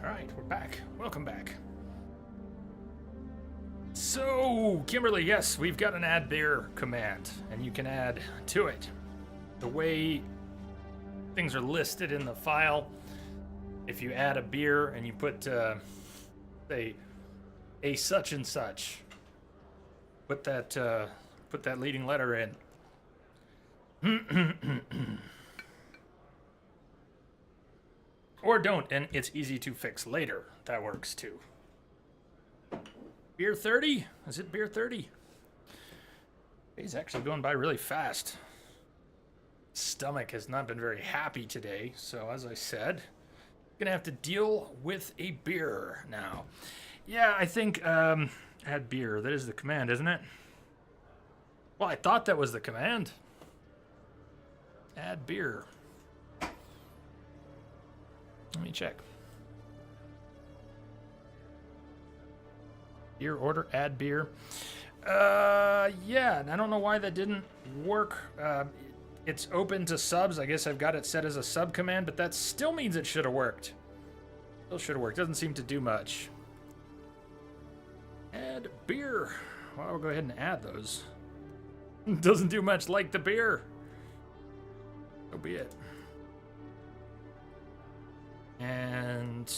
Alright, we're back. Welcome back. So, Kimberly, yes, we've got an add beer command, and you can add to it. The way things are listed in the file, if you add a beer and you put, say, a such and such, put that leading letter in. Or don't, and it's easy to fix later. That works too. Beer 30? Is it beer 30? He's actually going by really fast. Stomach has not been very happy today, so as I said, gonna have to deal with a beer now. Yeah, I think add beer. That is the command, isn't it? Well, I thought that was the command. Add beer. Let me check. Beer order, add beer. Yeah, I don't know why that didn't work. It's open to subs. I guess I've got it set as a sub command, but that still means it should have worked. Still should have worked. Doesn't seem to do much. Add beer. Well, we'll go ahead and add those. Doesn't do much like the beer. So be it. And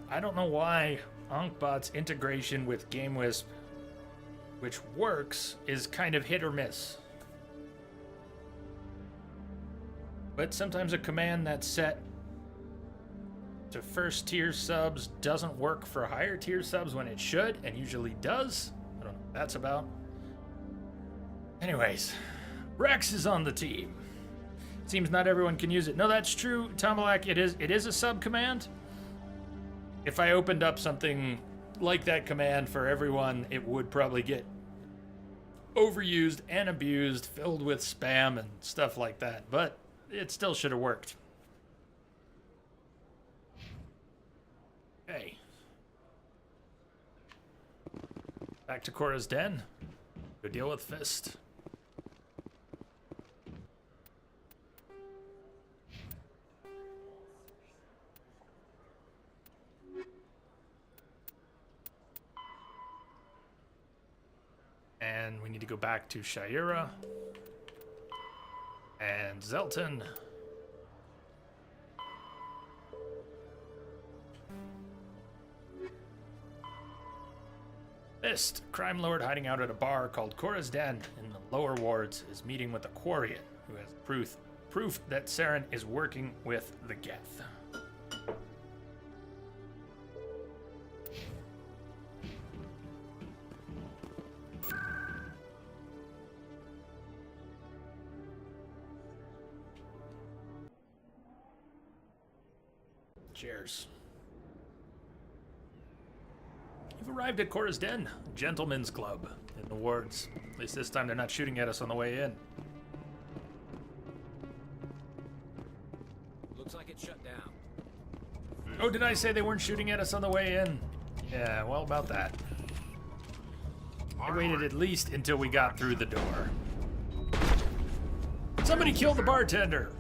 I don't know why Ankbot's integration with GameWisp, which works, is kind of hit or miss. But sometimes a command that's set to first tier subs doesn't work for higher tier subs when it should, and usually does. I don't know what that's about. Anyways, Rex is on the team. Seems not everyone can use it. No, that's true, Tomalak. It is a sub command. If I opened up something like that command for everyone, it would probably get overused and abused, filled with spam and stuff like that. But it still should have worked. Okay. Back to Cora's Den. Go deal with Fist. And we need to go back to Shayura and Zelton. Fist, crime lord hiding out at a bar called Cora's Den in the lower wards, is meeting with a Quarian who has proof that Saren is working with the Geth. Cheers. You've arrived at Cora's Den, gentlemen's club in the wards. At least this time they're not shooting at us on the way in. Looks like it's shut down. Oh, did I say they weren't shooting at us on the way in? Yeah, well, about that. I waited at least until we got through the door. Somebody killed the bartender!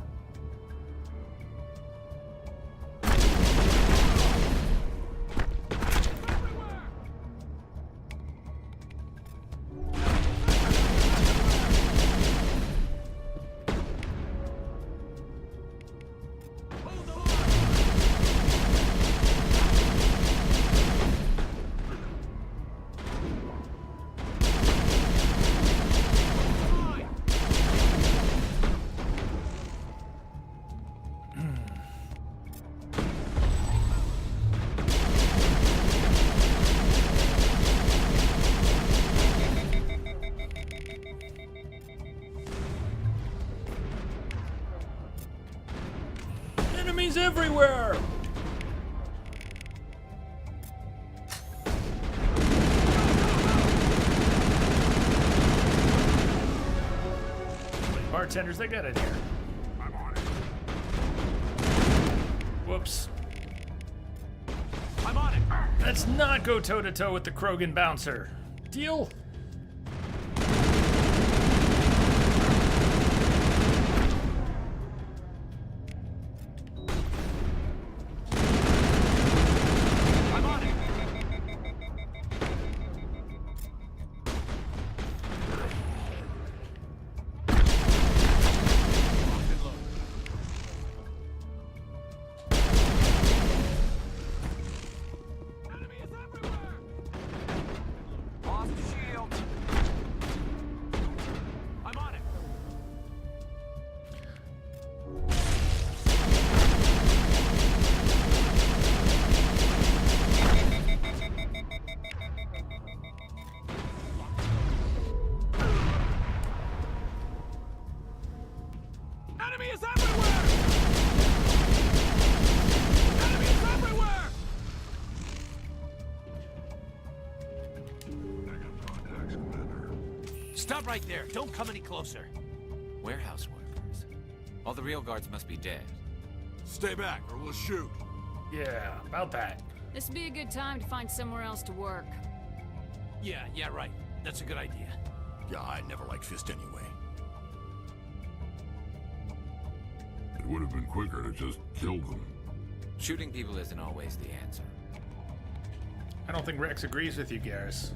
Enemies everywhere! Bartenders they got in here. I'm on it. Whoops. I'm on it. Let's not go toe-to-toe with the Krogan bouncer. Deal? Stop right there. Don't come any closer. Warehouse workers. All the real guards must be dead. Stay back or we'll shoot. Yeah, about that. This would be a good time to find somewhere else to work. Yeah, right. That's a good idea. Yeah, I never liked Fist anyway. It would have been quicker to just kill them. Shooting people isn't always the answer. I don't think Rex agrees with you, Garrus.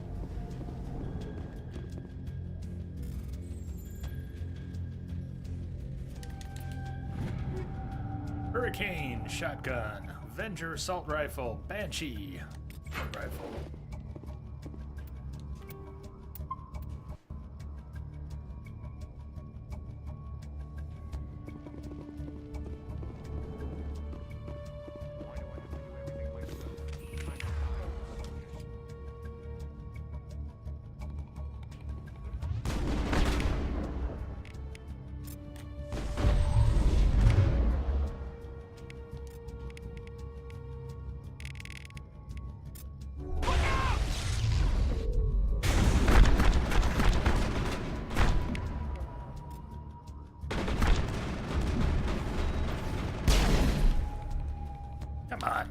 Hurricane, shotgun, Avenger, assault rifle, Banshee, assault rifle. Come on.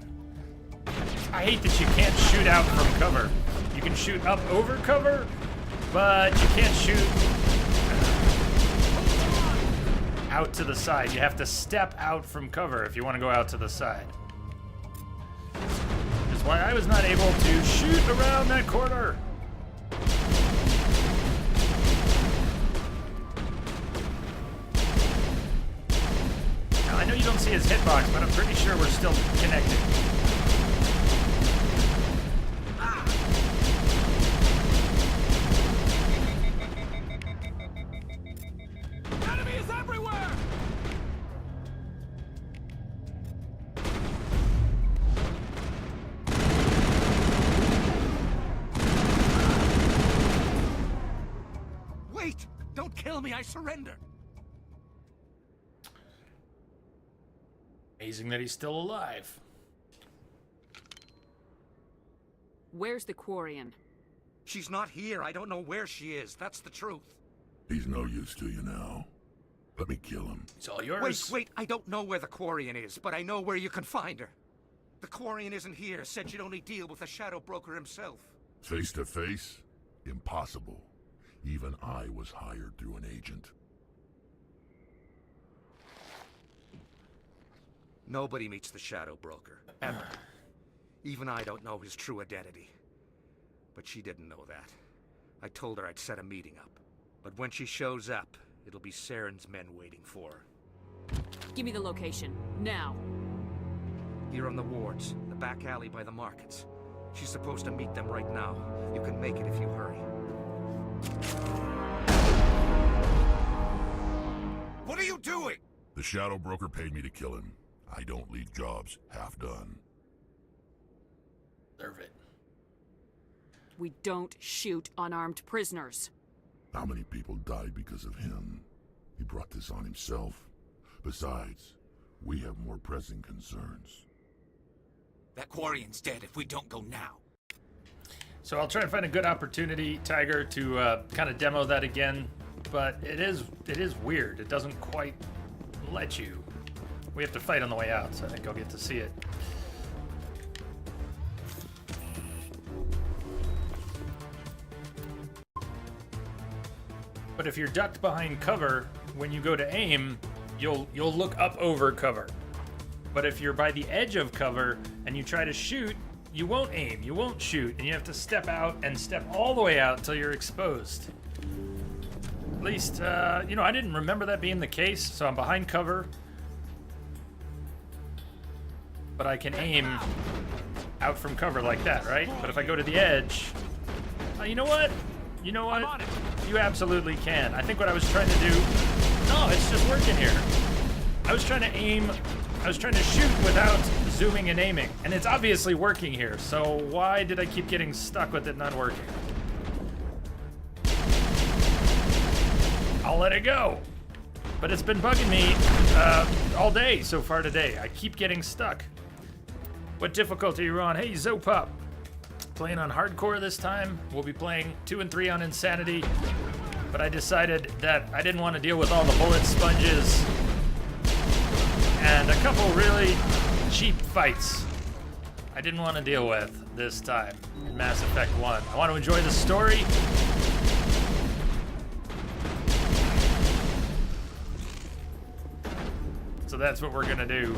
I hate that you can't shoot out from cover. You can shoot up over cover, but you can't shoot out to the side. You have to step out from cover if you want to go out to the side. That's why I was not able to shoot around that corner. Now, I know you don't see his hitbox, but I'm pretty sure we're still connected. Enemies everywhere! Wait! Don't kill me, I surrender! Amazing that he's still alive. Where's the Quarian? She's not here. I don't know where she is. That's the truth. He's no use to you now. Let me kill him. It's all yours. Wait. I don't know where the Quarian is, but I know where you can find her. The Quarian isn't here. Said you'd only deal with the Shadow Broker himself. Face to face? Impossible. Even I was hired through an agent. Nobody meets the Shadow Broker, ever. Even I don't know his true identity. But she didn't know that. I told her I'd set a meeting up. But when she shows up, it'll be Saren's men waiting for her. Give me the location, now. Here on the wards, the back alley by the markets. She's supposed to meet them right now. You can make it if you hurry. What are you doing? The Shadow Broker paid me to kill him. I don't leave jobs half done. Serve it. We don't shoot unarmed prisoners. How many people died because of him? He brought this on himself. Besides, we have more pressing concerns. That Quarian's dead if we don't go now. So I'll try and find a good opportunity, Tiger, to kind of demo that again. But it is weird. It doesn't quite let you. We have to fight on the way out, so I think I'll get to see it. But if you're ducked behind cover, when you go to aim, you'll look up over cover. But if you're by the edge of cover and you try to shoot, you won't aim, you won't shoot, and you have to step out and step all the way out until you're exposed. At least, I didn't remember that being the case, so I'm behind cover. But I can aim out from cover like that, right? But if I go to the edge, you know what? You know what? You absolutely can. I think what I was trying to do, no, it's just working here. I was trying to aim, I was trying to shoot without zooming and aiming, and it's obviously working here. So why did I keep getting stuck with it not working? I'll let it go. But it's been bugging me all day so far today. I keep getting stuck. What difficulty are you on? Hey, Zopop. Playing on hardcore this time. We'll be playing 2 and 3 on Insanity. but I decided that I didn't want to deal with all the bullet sponges and a couple really cheap fights I didn't want to deal with this time in Mass Effect 1. I want to enjoy the story. So that's what we're gonna do.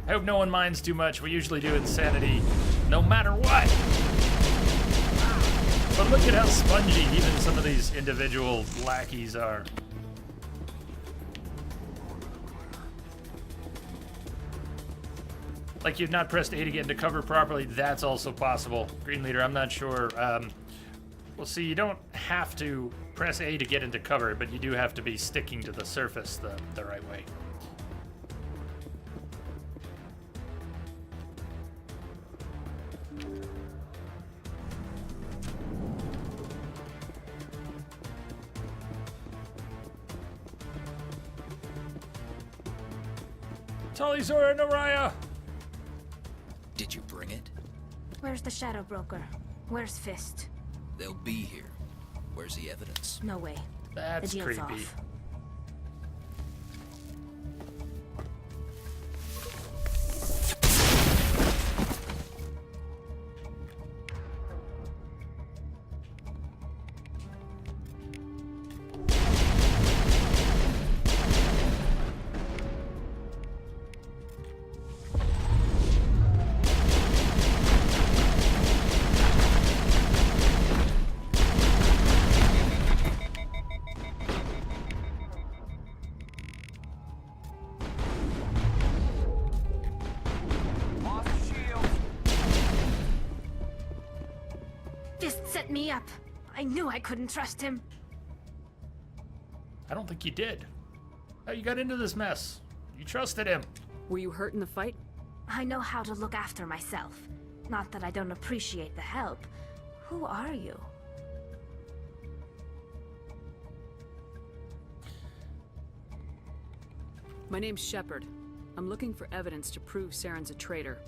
I hope no one minds too much. We usually do Insanity no matter what. But look at how spongy even some of these individual lackeys are. Like you've not pressed A to get into cover properly, that's also possible. Green Leader, I'm not sure. Well, see, you don't have to press A to get into cover, but you do have to be sticking to the surface the right way. Talizora Naraya! Did you bring it? Where's the Shadow Broker? Where's Fist? They'll be here. Where's the evidence? No way. That's the deal's creepy. off. Fist set me up. I knew I couldn't trust him. I don't think you did. How you got into this mess? You trusted him. Were you hurt in the fight? I know how to look after myself. Not that I don't appreciate the help. Who are you? My name's Shepard. I'm looking for evidence to prove Saren's a traitor.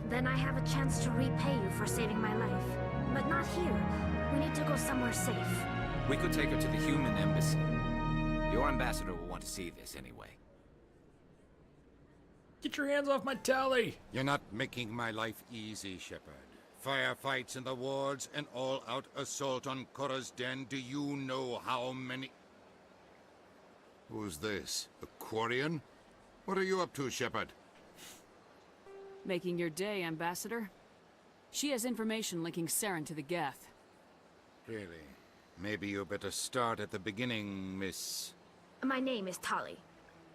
Then I have a chance to repay you for saving my life. But not here. We need to go somewhere safe. We could take her to the human embassy. Your ambassador will want to see this anyway. Get your hands off my tally. You're not making my life easy, Shepard. Firefights in the wards, an all-out assault on Korra's den. Do you know how many... Who's this? A Quarian? What are you up to, Shepard? Making your day, Ambassador. She has information linking Saren to the Geth. Really? Maybe you better start at the beginning, Miss... My name is Tali.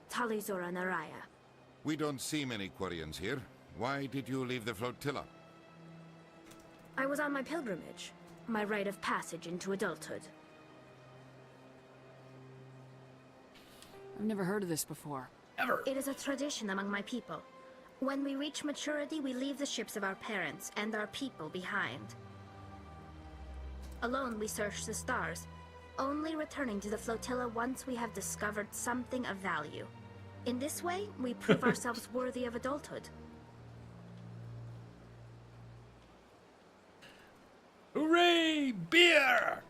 Talizora Naraya. We don't see many Quarians here. Why did you leave the flotilla? I was on my pilgrimage. My rite of passage into adulthood. I've never heard of this before. Ever. It is a tradition among my people. When we reach maturity, we leave the ships of our parents and our people behind. Alone, we search the stars, only returning to the flotilla once we have discovered something of value. In this way, we prove ourselves worthy of adulthood. Hooray! Beer!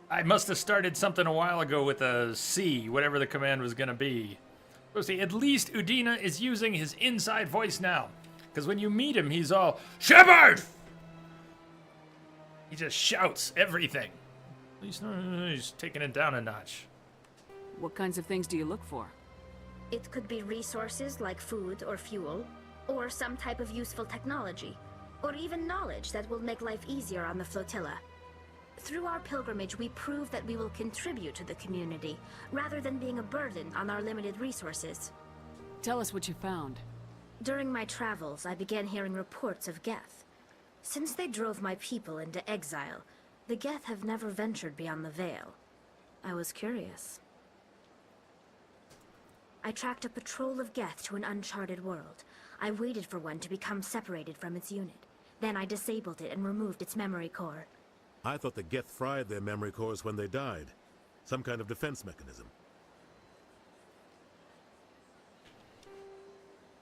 I must have started something a while ago with a C, whatever the command was gonna be. So see, at least Udina is using his inside voice now. Because when you meet him, he's all, Shepard! He just shouts everything. At least he's taking it down a notch. What kinds of things do you look for? It could be resources like food or fuel, or some type of useful technology, or even knowledge that will make life easier on the flotilla. Through our pilgrimage, we prove that we will contribute to the community, rather than being a burden on our limited resources. Tell us what you found. During my travels, I began hearing reports of Geth. Since they drove my people into exile, the Geth have never ventured beyond the Veil. I was curious. I tracked a patrol of Geth to an uncharted world. I waited for one to become separated from its unit. Then I disabled it and removed its memory core. I thought the Geth fried their memory cores when they died. Some kind of defense mechanism.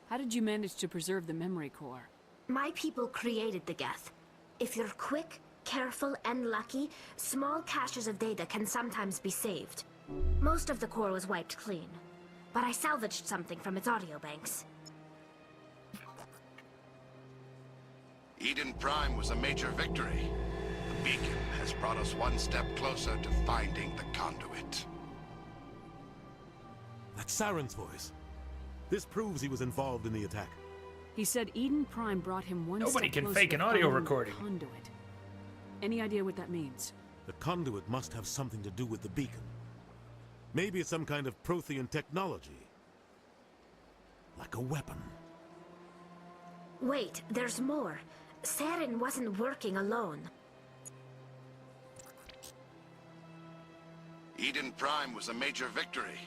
How did you manage to preserve the memory core? My people created the Geth. If you're quick, careful and lucky, small caches of data can sometimes be saved. Most of the core was wiped clean, but I salvaged something from its audio banks. Eden Prime was a major victory. The beacon has brought us one step closer to finding the conduit. That's Saren's voice. This proves he was involved in the attack. He said Eden Prime brought him one Nobody step can closer fake to an audio finding the recording. Conduit. Any idea what that means? The conduit must have something to do with the beacon. Maybe it's some kind of Prothean technology. Like a weapon. Wait, there's more. Saren wasn't working alone. Eden Prime was a major victory.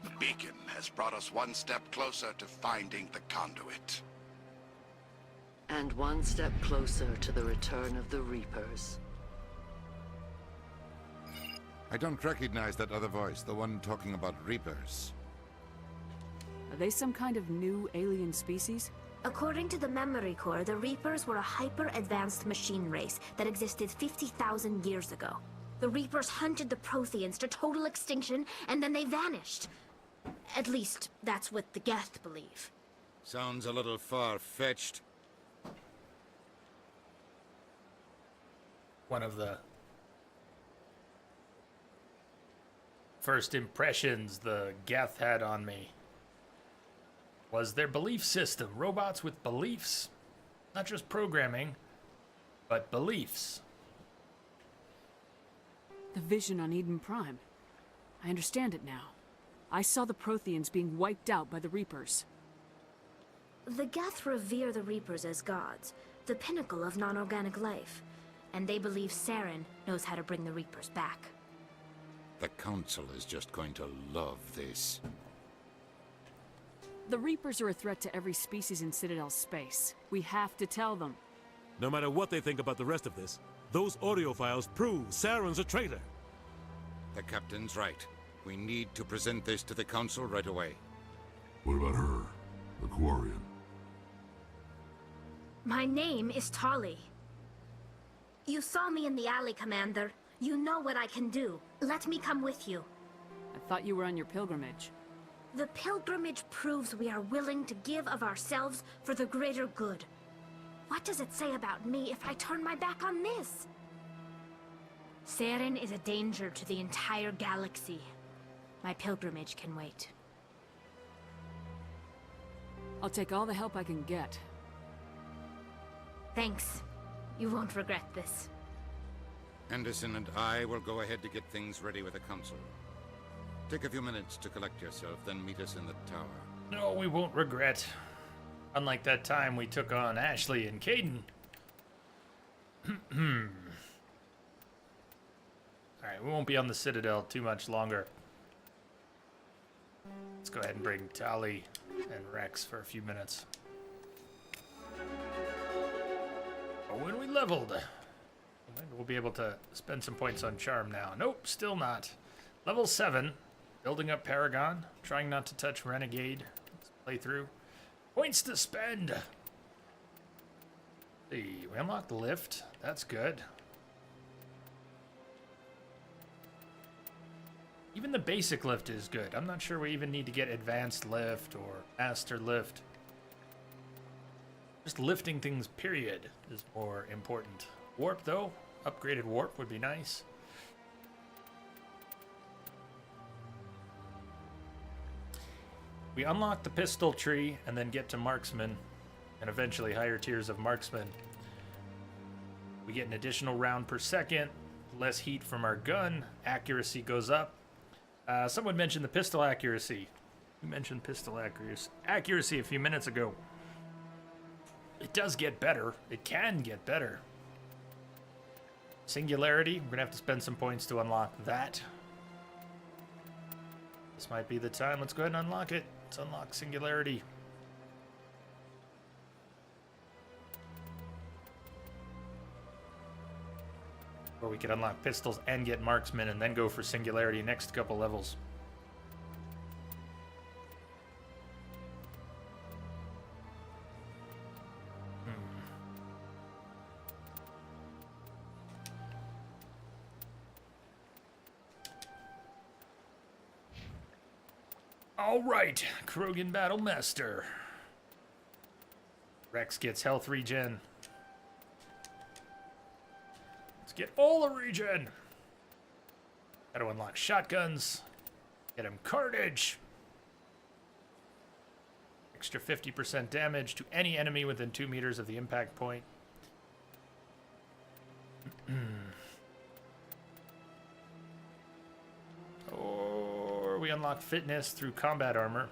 The beacon has brought us one step closer to finding the conduit. And one step closer to the return of the Reapers. I don't recognize that other voice, the one talking about Reapers. Are they some kind of new alien species? According to the Memory Core, the Reapers were a hyper-advanced machine race that existed 50,000 years ago. The Reapers hunted the Protheans to total extinction, and then they vanished. At least, that's what the Geth believe. Sounds a little far-fetched. One of the first impressions the Geth had on me was their belief system. Robots with beliefs. Not just programming, but beliefs. The vision on Eden Prime. I understand it now. I saw the Protheans being wiped out by the Reapers. The Geth revere the Reapers as gods, the pinnacle of non-organic life. And they believe Saren knows how to bring the Reapers back. The Council is just going to love this. The Reapers are a threat to every species in Citadel space. We have to tell them. No matter what they think about the rest of this, those audio files prove Saren's a traitor. The Captain's right. We need to present this to the Council right away. What about her? The Quarian? My name is Tali. You saw me in the alley, Commander. You know what I can do. Let me come with you. I thought you were on your pilgrimage. The pilgrimage proves we are willing to give of ourselves for the greater good. What does it say about me if I turn my back on this? Saren is a danger to the entire galaxy. My pilgrimage can wait. I'll take all the help I can get. Thanks. You won't regret this. Anderson and I will go ahead to get things ready with the Council. Take a few minutes to collect yourself, then meet us in the tower. No, we won't regret. Unlike that time we took on Ashley and Caden. Alright, we won't be on the Citadel too much longer. Let's go ahead and bring Tali and Rex for a few minutes. But when we leveled, maybe we'll be able to spend some points on Charm now. Nope, still not. Level 7, building up Paragon, trying not to touch Renegade. Let's play through. Points to spend. See, we unlocked the lift. That's good. Even the basic lift is good. I'm not sure we even need to get advanced lift or master lift. Just lifting things, period, is more important. Warp, though. Upgraded warp would be nice. We unlock the pistol tree and then get to marksman and eventually higher tiers of marksman. We get an additional round per second, less heat from our gun, accuracy goes up. Someone mentioned the pistol accuracy. We mentioned pistol accuracy a few minutes ago. It does get better. It can get better. Singularity, we're gonna have to spend some points to unlock that. This might be the time. Let's go ahead and unlock it. Let's unlock Singularity. Or we could unlock pistols and get marksman and then go for Singularity next couple levels. All right, Krogan Battlemaster. Rex gets health regen. Let's get all the regen. Gotta unlock shotguns. Get him carnage. Extra 50% damage to any enemy within 2 meters of the impact point. Or we unlock fitness through combat armor.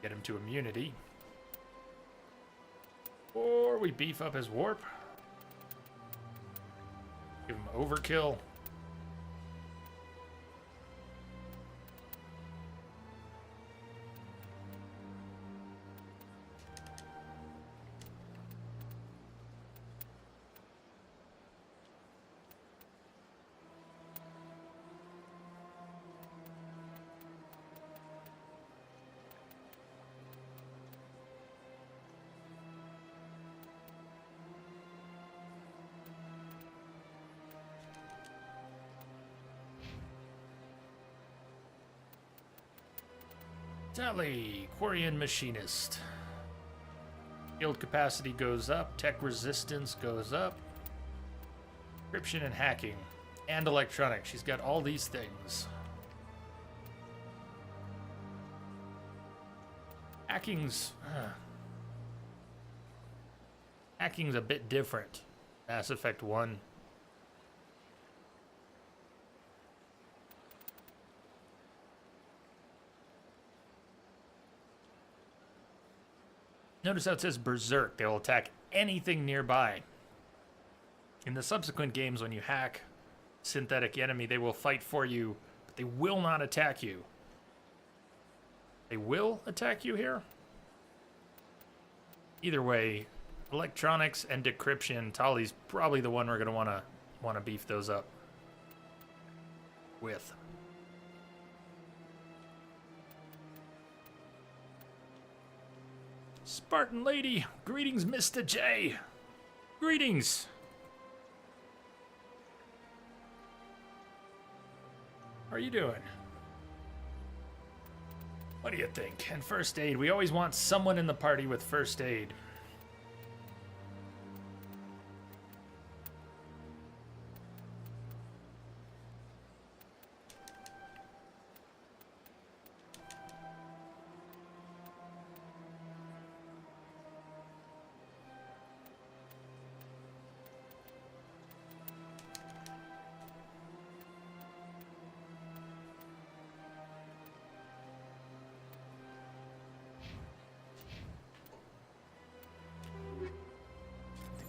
Get him to immunity. Or we beef up his warp. Give him overkill. Tally, Quarian Machinist. Yield capacity goes up, tech resistance goes up, encryption and hacking, and electronics. She's got all these things. Hacking's a bit different. Mass Effect 1. Notice how it says Berserk. They will attack anything nearby. In the subsequent games, when you hack synthetic enemy, they will fight for you, but they will not attack you. They will attack you here? Either way, electronics and decryption, Tali's probably the one we're going to want to beef those up with. Spartan Lady, greetings, Mr. J. Greetings. How are you doing? What do you think? And first aid, we always want someone in the party with first aid.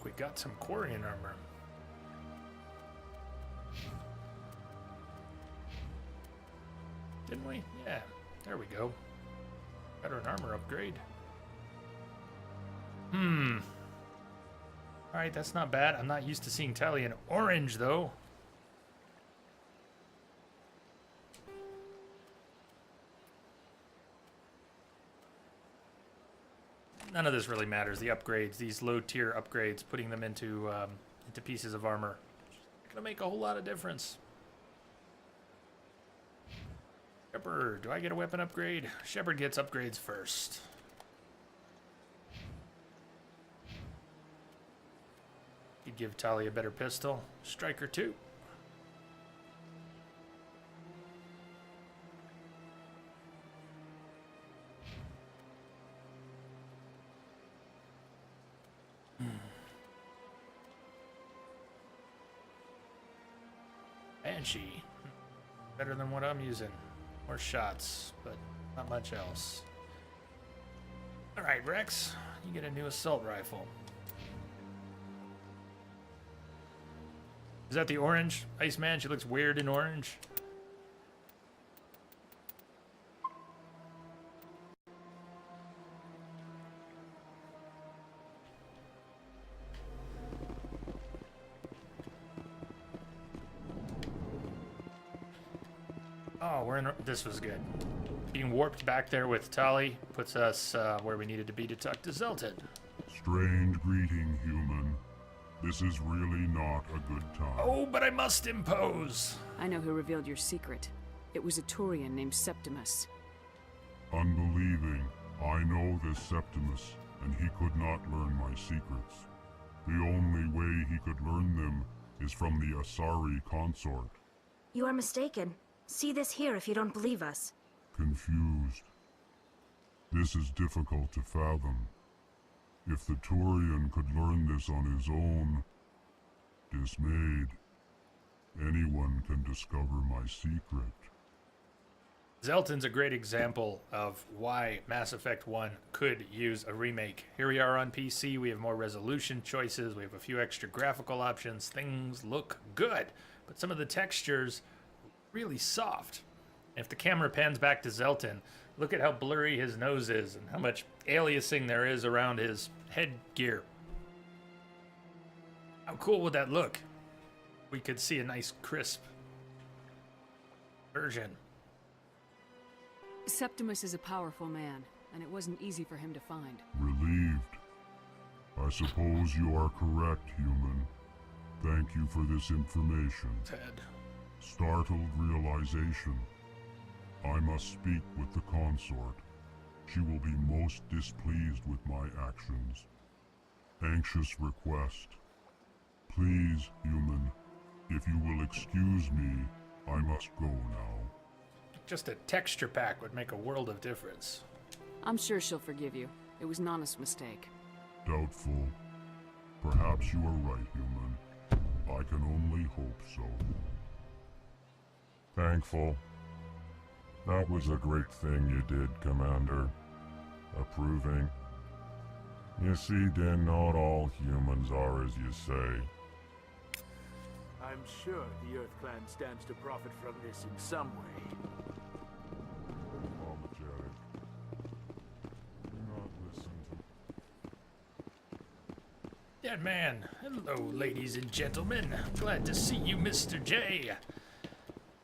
We got some Quarian armor. Didn't we? Yeah, there we go. Got her an armor upgrade. Alright, that's not bad. I'm not used to seeing Tali in orange, though. None of this really matters. The upgrades, these low-tier upgrades, putting them into pieces of armor, not gonna make a whole lot of difference. Shepard, do I get a weapon upgrade? Shepard gets upgrades first. You'd give Tali a better pistol. Striker 2. Banshee. Better than what I'm using. More shots, but not much else. Alright, Rex. You get a new assault rifle. Is that the orange? Iceman, she looks weird in orange. Oh, we're in. This was good. Being warped back there with Tali puts us where we needed to be to talk to Zelted. Strange greeting, human. This is really not a good time. Oh, but I must impose. I know who revealed your secret. It was a Turian named Septimus. Unbelieving, I know this Septimus, and he could not learn my secrets. The only way he could learn them is from the Asari consort. You are mistaken. See this here if you don't believe us. Confused. This is difficult to fathom. If the Turian could learn this on his own, dismayed, anyone can discover my secret. Zelton's a great example of why Mass Effect 1 could use a remake. Here we are on PC, we have more resolution choices, we have a few extra graphical options, things look good, but some of the textures really soft. If the camera pans back to Zelton, look at how blurry his nose is and how much aliasing there is around his headgear. How cool would that look? We could see a nice crisp version. Septimus is a powerful man, and it wasn't easy for him to find. Relieved. I suppose you are correct, human. Thank you for this information. Ted. Startled realization. I must speak with the consort. She will be most displeased with my actions. Anxious request. Please, human, if you will excuse me, I must go now. Just a texture pack would make a world of difference. I'm sure she'll forgive you. It was an honest mistake. Doubtful. Perhaps you are right, human. I can only hope so. Thankful. That was a great thing you did, Commander. Approving. You see, then not all humans are as you say. I'm sure the Earth Clan stands to profit from this in some way. Apologetic. Do not listen to... Dead man. Hello, ladies and gentlemen. Glad to see you, Mr. J.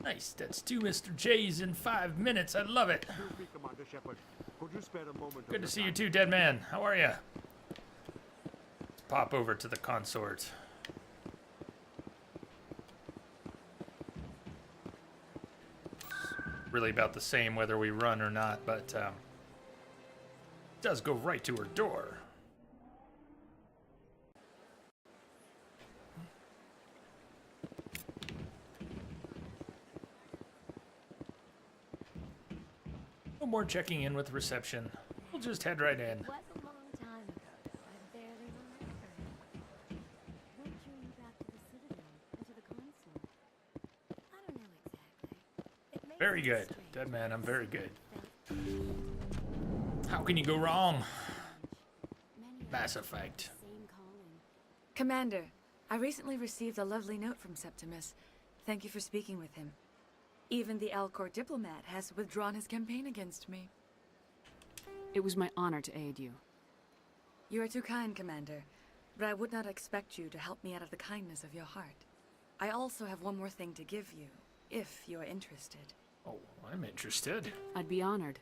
Nice, that's 2 Mr. J's in 5 minutes. I love it. Good to see you too, Dead Man. How are ya? Let's pop over to the consort. Really about the same whether we run or not, but it does go right to her door. No more checking in with reception. We'll just head right in. Was a long time ago, though. I barely remember it. What drew you back to the Citadel and to the console? I don't know exactly. It makes Very me good. strange. Dead man, I'm very good. How can you go wrong? Mass Effect. Same calling. Commander, I recently received a lovely note from Septimus. Thank you for speaking with him. Even the Alcor diplomat has withdrawn his campaign against me. It was my honor to aid you. You are too kind, Commander, but I would not expect you to help me out of the kindness of your heart. I also have one more thing to give you, if you are interested. Oh, I'm interested. I'd be honored.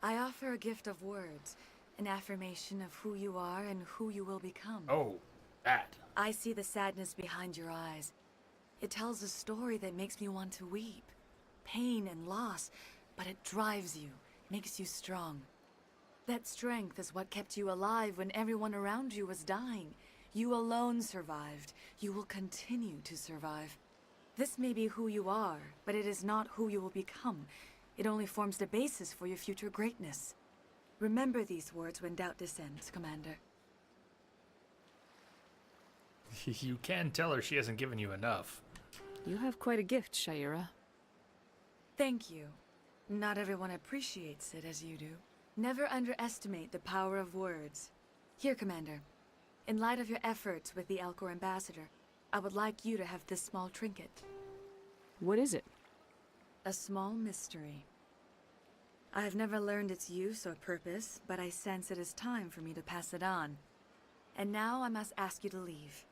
I offer a gift of words, an affirmation of who you are and who you will become. Oh, that. I see the sadness behind your eyes. It tells a story that makes me want to weep. Pain and loss, but it drives you, makes you strong. That strength is what kept you alive when everyone around you was dying. You alone survived. You will continue to survive. This may be who you are, but it is not who you will become. It only forms the basis for your future greatness. Remember these words when doubt descends, Commander. You can tell her she hasn't given you enough. You have quite a gift, Sha'ira. Thank you. Not everyone appreciates it as you do. Never underestimate the power of words. Here, Commander. In light of your efforts with the Alcor ambassador, I would like you to have this small trinket. What is it? A small mystery. I have never learned its use or purpose, but I sense it is time for me to pass it on. And now I must ask you to leave.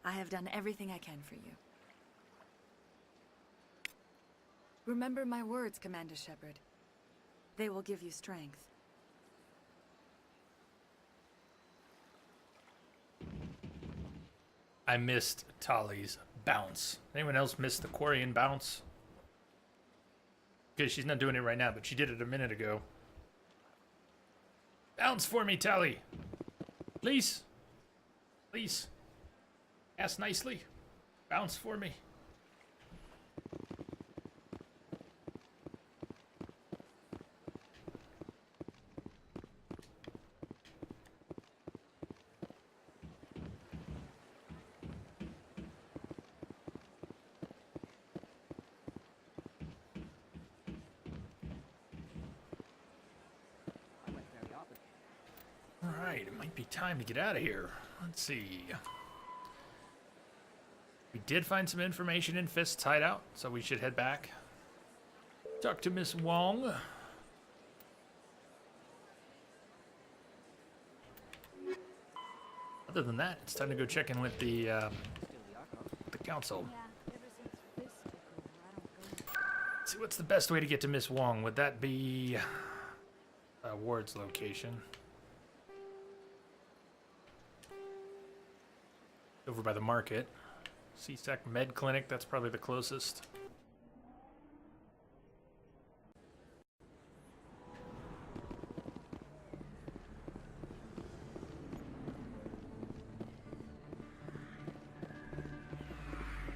I have done everything I can for you. Remember my words, Commander Shepard. They will give you strength. I missed Tali's bounce. Anyone else miss the Quarian bounce? Because she's not doing it right now, but she did it a minute ago. Bounce for me, Tali. Please. Please. Ask nicely. Bounce for me. Alright, it might be time to get out of here. Let's see. We did find some information in Fist's hideout, so we should head back. Talk to Miss Wong. Other than that, it's time to go check in with the council. Let's see, what's the best way to get to Miss Wong? Would that be Ward's location? Over by the market. CSEC Med Clinic, that's probably the closest.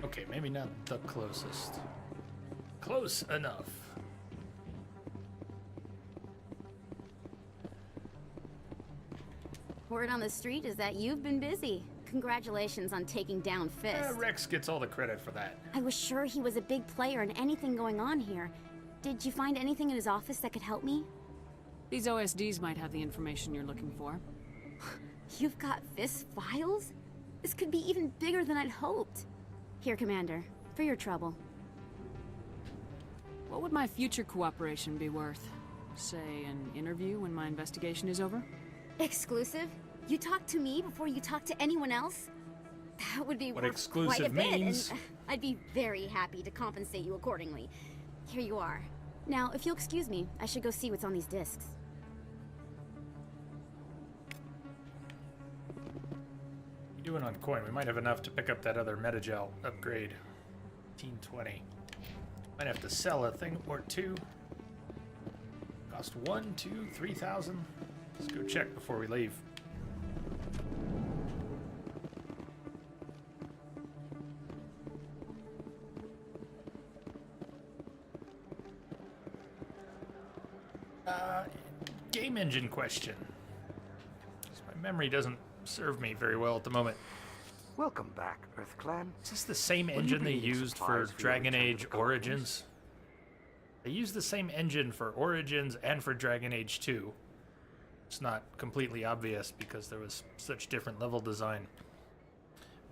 Okay, maybe not the closest. Close enough. Word on the street is that you've been busy. Congratulations on taking down Fist. Rex gets all the credit for that. I was sure he was a big player in anything going on here. Did you find anything in his office that could help me? These OSDs might have the information you're looking for. You've got Fist files? This could be even bigger than I'd hoped. Here, Commander, for your trouble. What would my future cooperation be worth? Say, an interview when my investigation is over? Exclusive? You talk to me before you talk to anyone else? That would be what worth exclusive quite a bit, means. and I'd be very happy to compensate you accordingly. Here you are. Now, if you'll excuse me, I should go see what's on these discs. Doing on coin, we might have enough to pick up that other Metagel upgrade. 1820. Might have to sell a thing or two. Cost 1, 2, 3,000. Let's go check before we leave. Game engine question. My memory doesn't serve me very well at the moment. Welcome back, EarthClan. Is this the same engine they used for Dragon Age Origins? They used the same engine for Origins and for Dragon Age 2. It's not completely obvious because there was such different level design.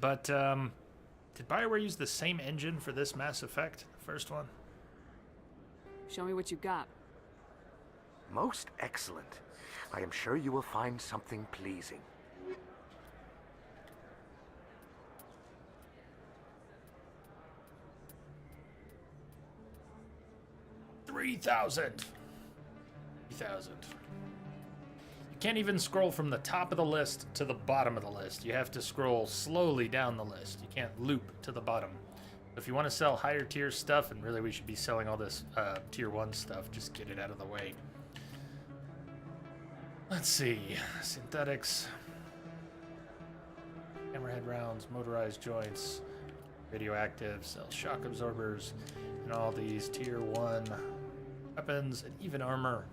But, did BioWare use the same engine for this Mass Effect, the first one? Show me what you got. Most excellent. I am sure you will find something pleasing. $3,000. $3,000. You can't even scroll from the top of the list to the bottom of the list. You have to scroll slowly down the list. You can't loop to the bottom. If you want to sell higher tier stuff, and really we should be selling all this tier 1 stuff, just get it out of the way. Let's see. Synthetics. Hammerhead rounds, motorized joints, radioactive, cell shock absorbers, and all these tier 1 weapons and even armor.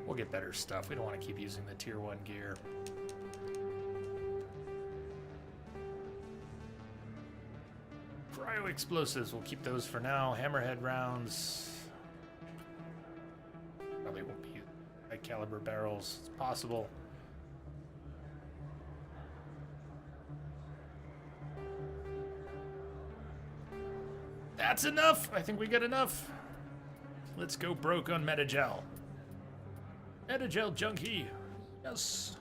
We'll get better stuff. We don't want to keep using the tier 1 gear. Cryo explosives, we'll keep those for now. Hammerhead rounds. Probably won't be high caliber barrels. It's possible. That's enough! I think we got enough. Let's go broke on Metagel. Metagel junkie. Yes.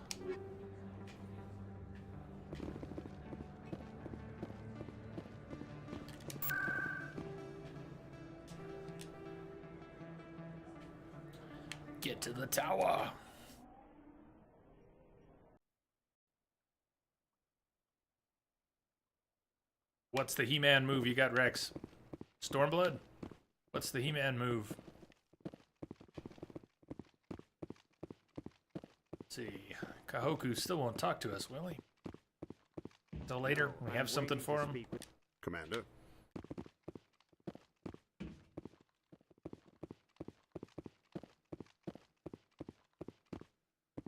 Get to the tower. What's the He-Man move you got, Rex? Stormblood? What's the He-Man move? Let's see. Kahoku still won't talk to us, will he? Till later, we have something for him. Commander.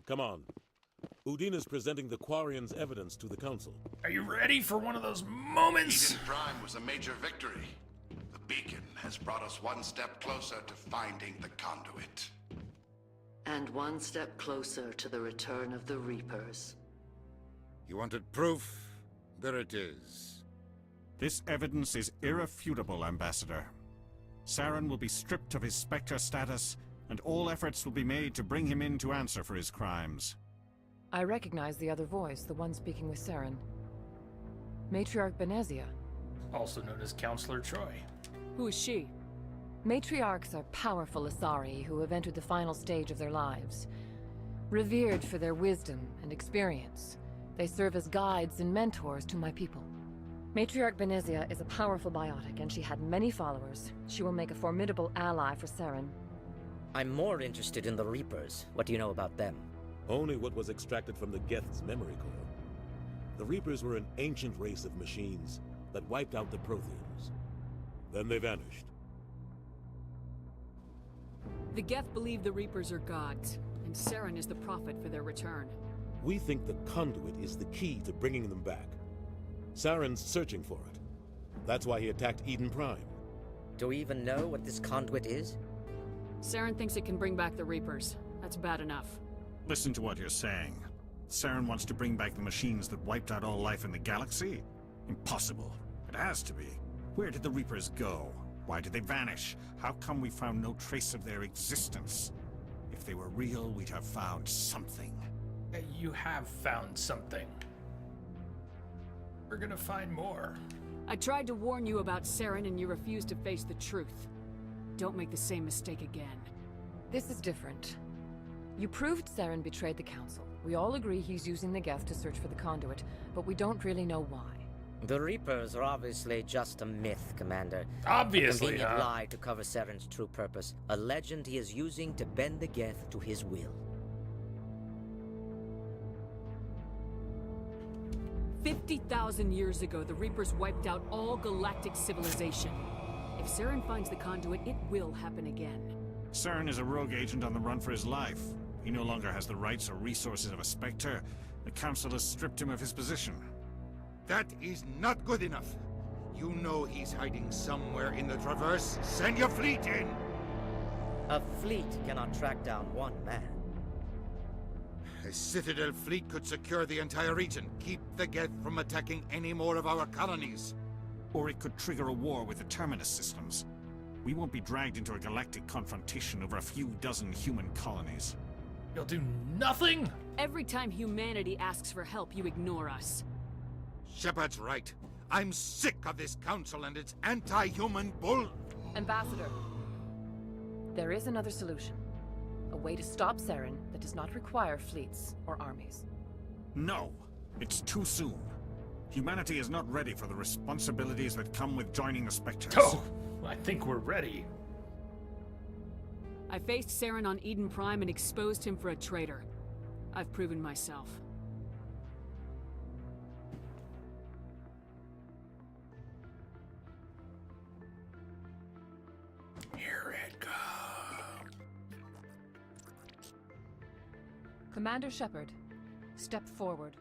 Come on. Udina's presenting the Quarians' evidence to the Council. Are you ready for one of those moments? Eden Prime was a major victory. The beacon has brought us one step closer to finding the conduit. And one step closer to the return of the Reapers. You wanted proof? There it is. This evidence is irrefutable, Ambassador. Saren will be stripped of his Spectre status, and all efforts will be made to bring him in to answer for his crimes. I recognize the other voice, the one speaking with Saren. Matriarch Benezia. Also known as Counselor Troy. Who is she? Matriarchs are powerful Asari who have entered the final stage of their lives. Revered for their wisdom and experience, they serve as guides and mentors to my people. Matriarch Benezia is a powerful biotic, and she had many followers. She will make a formidable ally for Saren. I'm more interested in the Reapers. What do you know about them? Only what was extracted from the Geth's memory core. The Reapers were an ancient race of machines that wiped out the Protheans. Then they vanished. The Geth believe the Reapers are gods, and Saren is the prophet for their return. We think the conduit is the key to bringing them back. Saren's searching for it. That's why he attacked Eden Prime. Do we even know what this conduit is? Saren thinks it can bring back the Reapers. That's bad enough. Listen to what you're saying. Saren wants to bring back the machines that wiped out all life in the galaxy? Impossible. It has to be. Where did the Reapers go? Why did they vanish? How come we found no trace of their existence? If they were real, we'd have found something. You have found something. We're gonna find more. I tried to warn you about Saren and you refused to face the truth. Don't make the same mistake again. This is different. You proved Saren betrayed the Council. We all agree he's using the Geth to search for the conduit, but we don't really know why. The Reapers are obviously just a myth, Commander. Obviously, a convenient lie to cover Saren's true purpose. A legend he is using to bend the Geth to his will. 50,000 years ago, the Reapers wiped out all galactic civilization. If Saren finds the conduit, it will happen again. Saren is a rogue agent on the run for his life. He no longer has the rights or resources of a Spectre. The Council has stripped him of his position. That is not good enough. You know he's hiding somewhere in the Traverse. Send your fleet in! A fleet cannot track down one man. A Citadel fleet could secure the entire region, keep the Geth from attacking any more of our colonies. Or it could trigger a war with the Terminus systems. We won't be dragged into a galactic confrontation over a few dozen human colonies. You'll do nothing? Every time humanity asks for help, you ignore us. Shepard's right. I'm sick of this council and its anti-human bull... Ambassador, there is another solution. A way to stop Saren that does not require fleets or armies. No, it's too soon. Humanity is not ready for the responsibilities that come with joining the Spectres. Oh, I think we're ready. I faced Saren on Eden Prime and exposed him for a traitor. I've proven myself. Here it comes. Commander Shepard, step forward.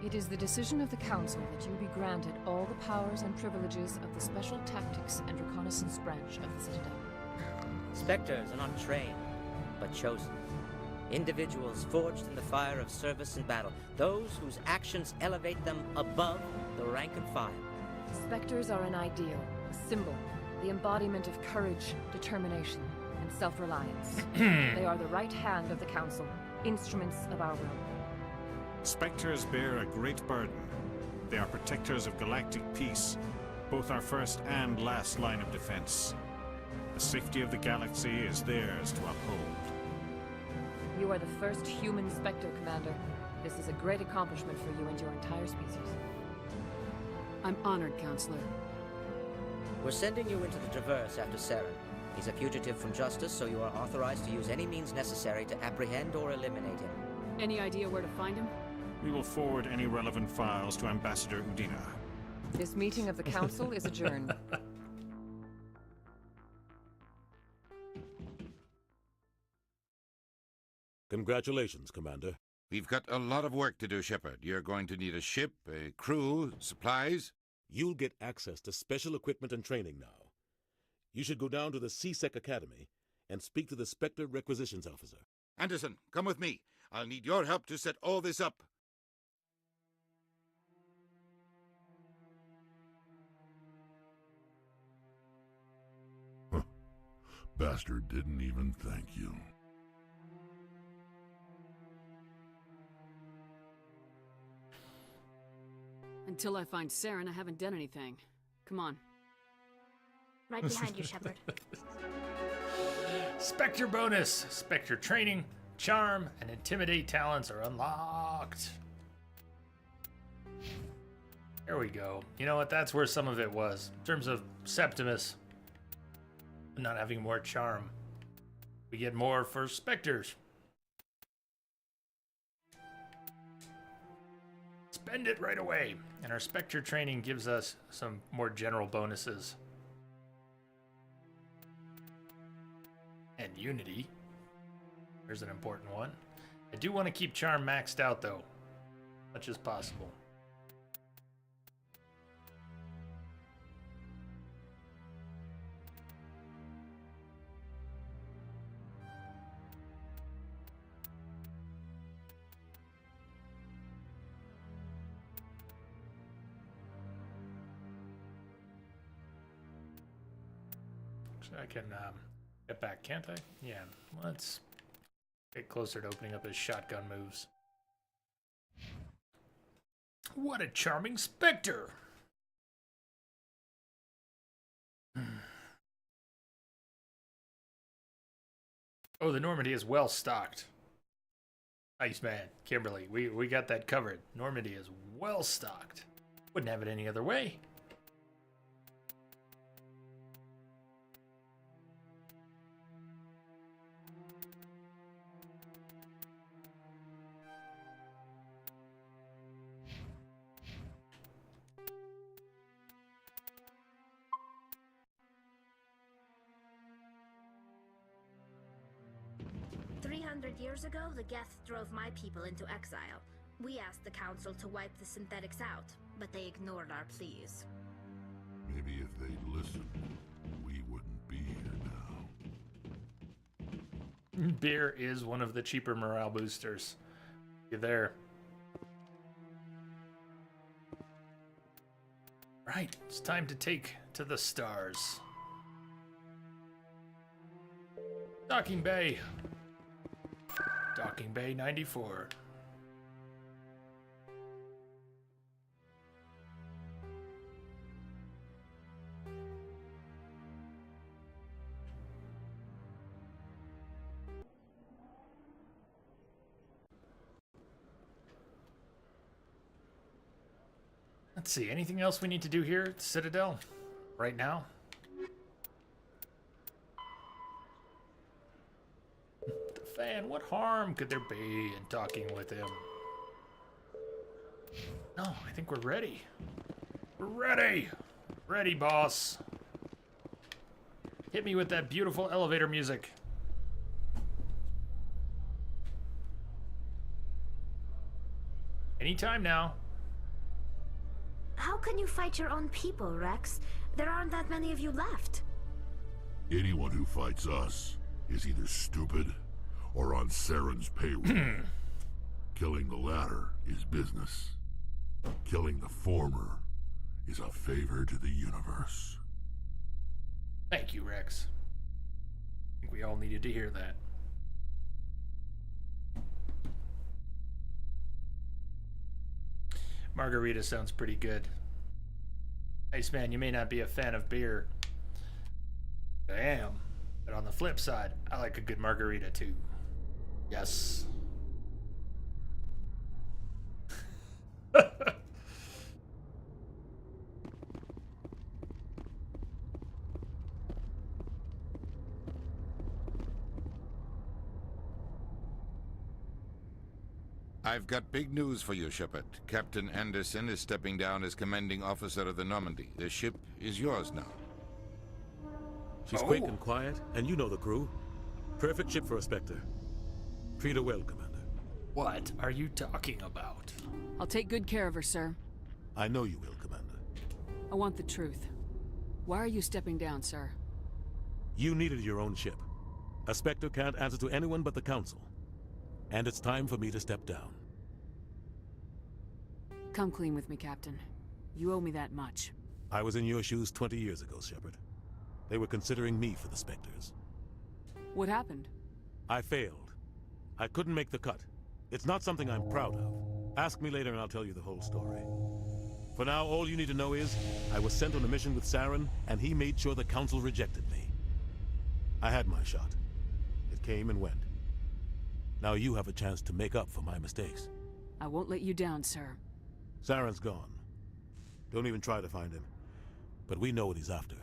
It is the decision of the Council that you be granted all the powers and privileges of the Special Tactics and Reconnaissance Branch of the Citadel. Spectres are not trained, but chosen. Individuals forged in the fire of service and battle. Those whose actions elevate them above the rank and file. Spectres are an ideal, a symbol, the embodiment of courage, determination, and self-reliance. They are the right hand of the Council, instruments of our will. Spectres bear a great burden. They are protectors of galactic peace, both our first and last line of defense. The safety of the galaxy is theirs to uphold. You are the first human Spectre, Commander. This is a great accomplishment for you and your entire species. I'm honored, Counselor. We're sending you into the Traverse after Saren. He's a fugitive from justice, so you are authorized to use any means necessary to apprehend or eliminate him. Any idea where to find him? We will forward any relevant files to Ambassador Udina. This meeting of the Council is adjourned. Congratulations, Commander. We've got a lot of work to do, Shepard. You're going to need a ship, a crew, supplies. You'll get access to special equipment and training now. You should go down to the CSEC Academy and speak to the Spectre Requisitions Officer. Anderson, come with me. I'll need your help to set all this up. Bastard didn't even thank you. Until I find Saren, I haven't done anything. Come on. Right behind you, Shepard. Spectre bonus! Spectre training, charm, and intimidate talents are unlocked. There we go. You know what? That's where some of it was. In terms of Septimus not having more charm. We get more for Spectres. Spend it right away. And our Spectre training gives us some more general bonuses. And Unity. There's an important one. I do want to keep Charm maxed out, though. Much as possible. I can get back, can't I? Yeah, let's get closer to opening up his shotgun moves. What a charming Spectre! Oh, the Normandy is well stocked. Nice, man. Kimberly, we got that covered. Normandy is well stocked. Wouldn't have it any other way. Years ago, the Geth drove my people into exile. We asked the Council to wipe the synthetics out, but they ignored our pleas. Maybe if they'd listened, we wouldn't be here now. Beer is one of the cheaper morale boosters. You're there. Right, it's time to take to the stars. Docking Bay. Docking Bay 94. Let's see, anything else we need to do here at the Citadel right now? Fan, what harm could there be in talking with him? No, I think we're ready. We're ready! Ready, boss. Hit me with that beautiful elevator music. Anytime now. How can you fight your own people, Rex? There aren't that many of you left. Anyone who fights us is either stupid or on Saren's payroll. Killing the latter is business. Killing the former is a favor to the universe. Thank you, Rex. I think we all needed to hear that. Margarita sounds pretty good. Iceman, you may not be a fan of beer. I am. But on the flip side, I like a good margarita too. Yes. I've got big news for you, Shepard. Captain Anderson is stepping down as commanding officer of the Normandy. The ship is yours now. She's quick and quiet, and you know the crew. Perfect ship for a Spectre. Treat her well, Commander. What are you talking about? I'll take good care of her, sir. I know you will, Commander. I want the truth. Why are you stepping down, sir? You needed your own ship. A Spectre can't answer to anyone but the Council. And it's time for me to step down. Come clean with me, Captain. You owe me that much. I was in your shoes 20 years ago, Shepard. They were considering me for the Spectres. What happened? I failed. I couldn't make the cut. It's not something I'm proud of. Ask me later and I'll tell you the whole story. For now, all you need to know is, I was sent on a mission with Saren, and he made sure the Council rejected me. I had my shot. It came and went. Now you have a chance to make up for my mistakes. I won't let you down, sir. Saren's gone. Don't even try to find him. But we know what he's after.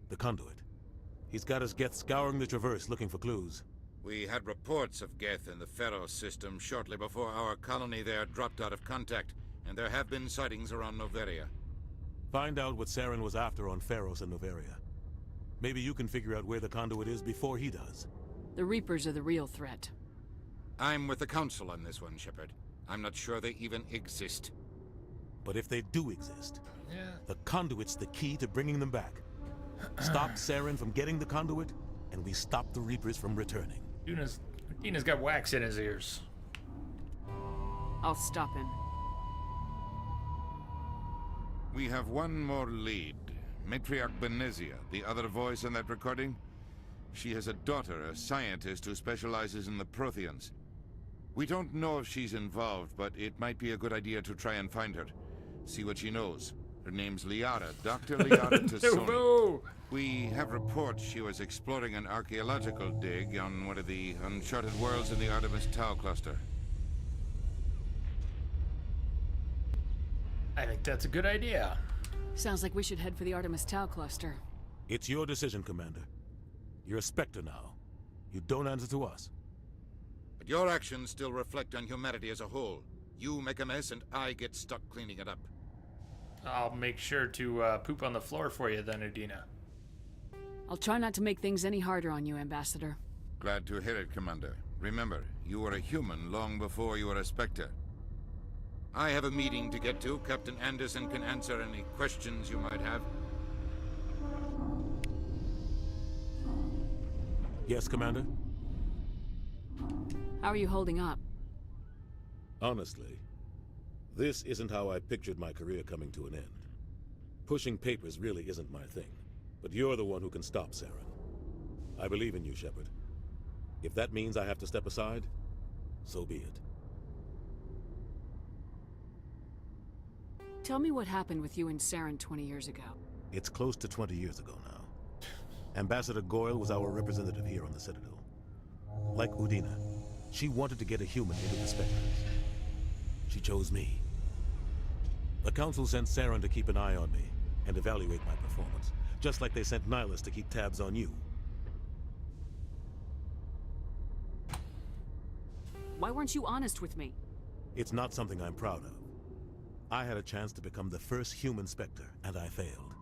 The Conduit. He's got his Geth scouring the Traverse looking for clues. We had reports of Geth in the Pharaoh system shortly before our colony there dropped out of contact, and there have been sightings around Noveria. Find out what Saren was after on Pharos and Noveria. Maybe you can figure out where the Conduit is before he does. The Reapers are the real threat. I'm with the Council on this one, Shepard. I'm not sure they even exist. But if they do exist, the Conduit's the key to bringing them back. Stop Saren from getting the Conduit, and we stop the Reapers from returning. Dina's got wax in his ears. I'll stop him. We have one more lead. Matriarch Benezia, the other voice in that recording. She has a daughter, a scientist who specializes in the Protheans. We don't know if she's involved, but it might be a good idea to try and find her. See what she knows. Her name's Liara, Dr. Liara Tassoni. We have reports she was exploring an archaeological dig on one of the uncharted worlds in the Artemis Tau cluster. I think that's a good idea. Sounds like we should head for the Artemis Tau cluster. It's your decision, Commander. You're a Spectre now. You don't answer to us. But your actions still reflect on humanity as a whole. You make a mess and I get stuck cleaning it up. I'll make sure to poop on the floor for you then, Udina. I'll try not to make things any harder on you, Ambassador. Glad to hear it, Commander. Remember, you were a human long before you were a Spectre. I have a meeting to get to. Captain Anderson can answer any questions you might have. Yes, Commander? How are you holding up? Honestly, this isn't how I pictured my career coming to an end. Pushing papers really isn't my thing, but you're the one who can stop Saren. I believe in you, Shepard. If that means I have to step aside, so be it. Tell me what happened with you and Saren 20 years ago. It's close to 20 years ago now. Ambassador Goyle was our representative here on the Citadel. Like Udina, she wanted to get a human into the Spectres. She chose me. The Council sent Saren to keep an eye on me and evaluate my performance, just like they sent Nihilus to keep tabs on you. Why weren't you honest with me? It's not something I'm proud of. I had a chance to become the first human Spectre, and I failed.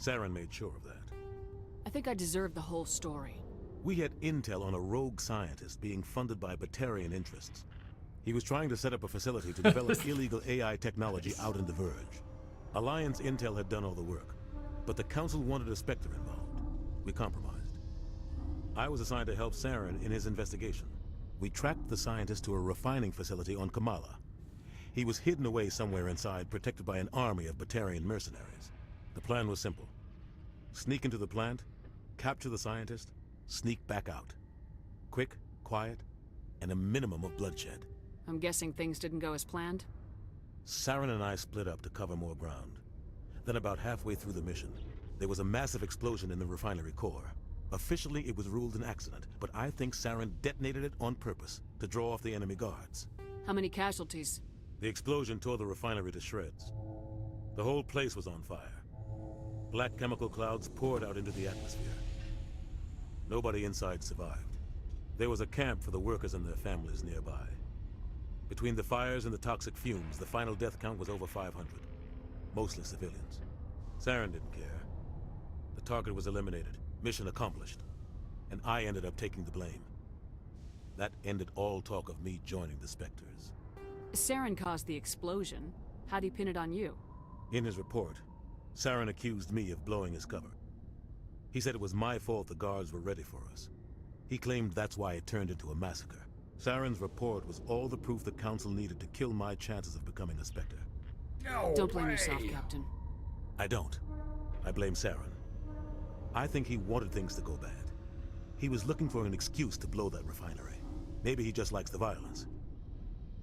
Saren made sure of that. I think I deserve the whole story. We had intel on a rogue scientist being funded by Batarian interests. He was trying to set up a facility to develop illegal AI technology out in the Verge. Alliance intel had done all the work, but the Council wanted a Spectre involved. We compromised. I was assigned to help Saren in his investigation. We tracked the scientist to a refining facility on Kamala. He was hidden away somewhere inside, protected by an army of Batarian mercenaries. The plan was simple. Sneak into the plant, capture the scientist, sneak back out. Quick, quiet, and a minimum of bloodshed. I'm guessing things didn't go as planned? Saren and I split up to cover more ground. Then about halfway through the mission, there was a massive explosion in the refinery core. Officially, it was ruled an accident, but I think Saren detonated it on purpose to draw off the enemy guards. How many casualties? The explosion tore the refinery to shreds. The whole place was on fire. Black chemical clouds poured out into the atmosphere. Nobody inside survived. There was a camp for the workers and their families nearby. Between the fires and the toxic fumes, the final death count was over 500. Mostly civilians. Saren didn't care. The target was eliminated, mission accomplished. And I ended up taking the blame. That ended all talk of me joining the Spectres. Saren caused the explosion. How'd he pin it on you? In his report, Saren accused me of blowing his cover. He said it was my fault the guards were ready for us. He claimed that's why it turned into a massacre. Saren's report was all the proof the Council needed to kill my chances of becoming a Spectre. No Don't blame way. yourself, Captain. I don't. I blame Saren. I think he wanted things to go bad. He was looking for an excuse to blow that refinery. Maybe he just likes the violence.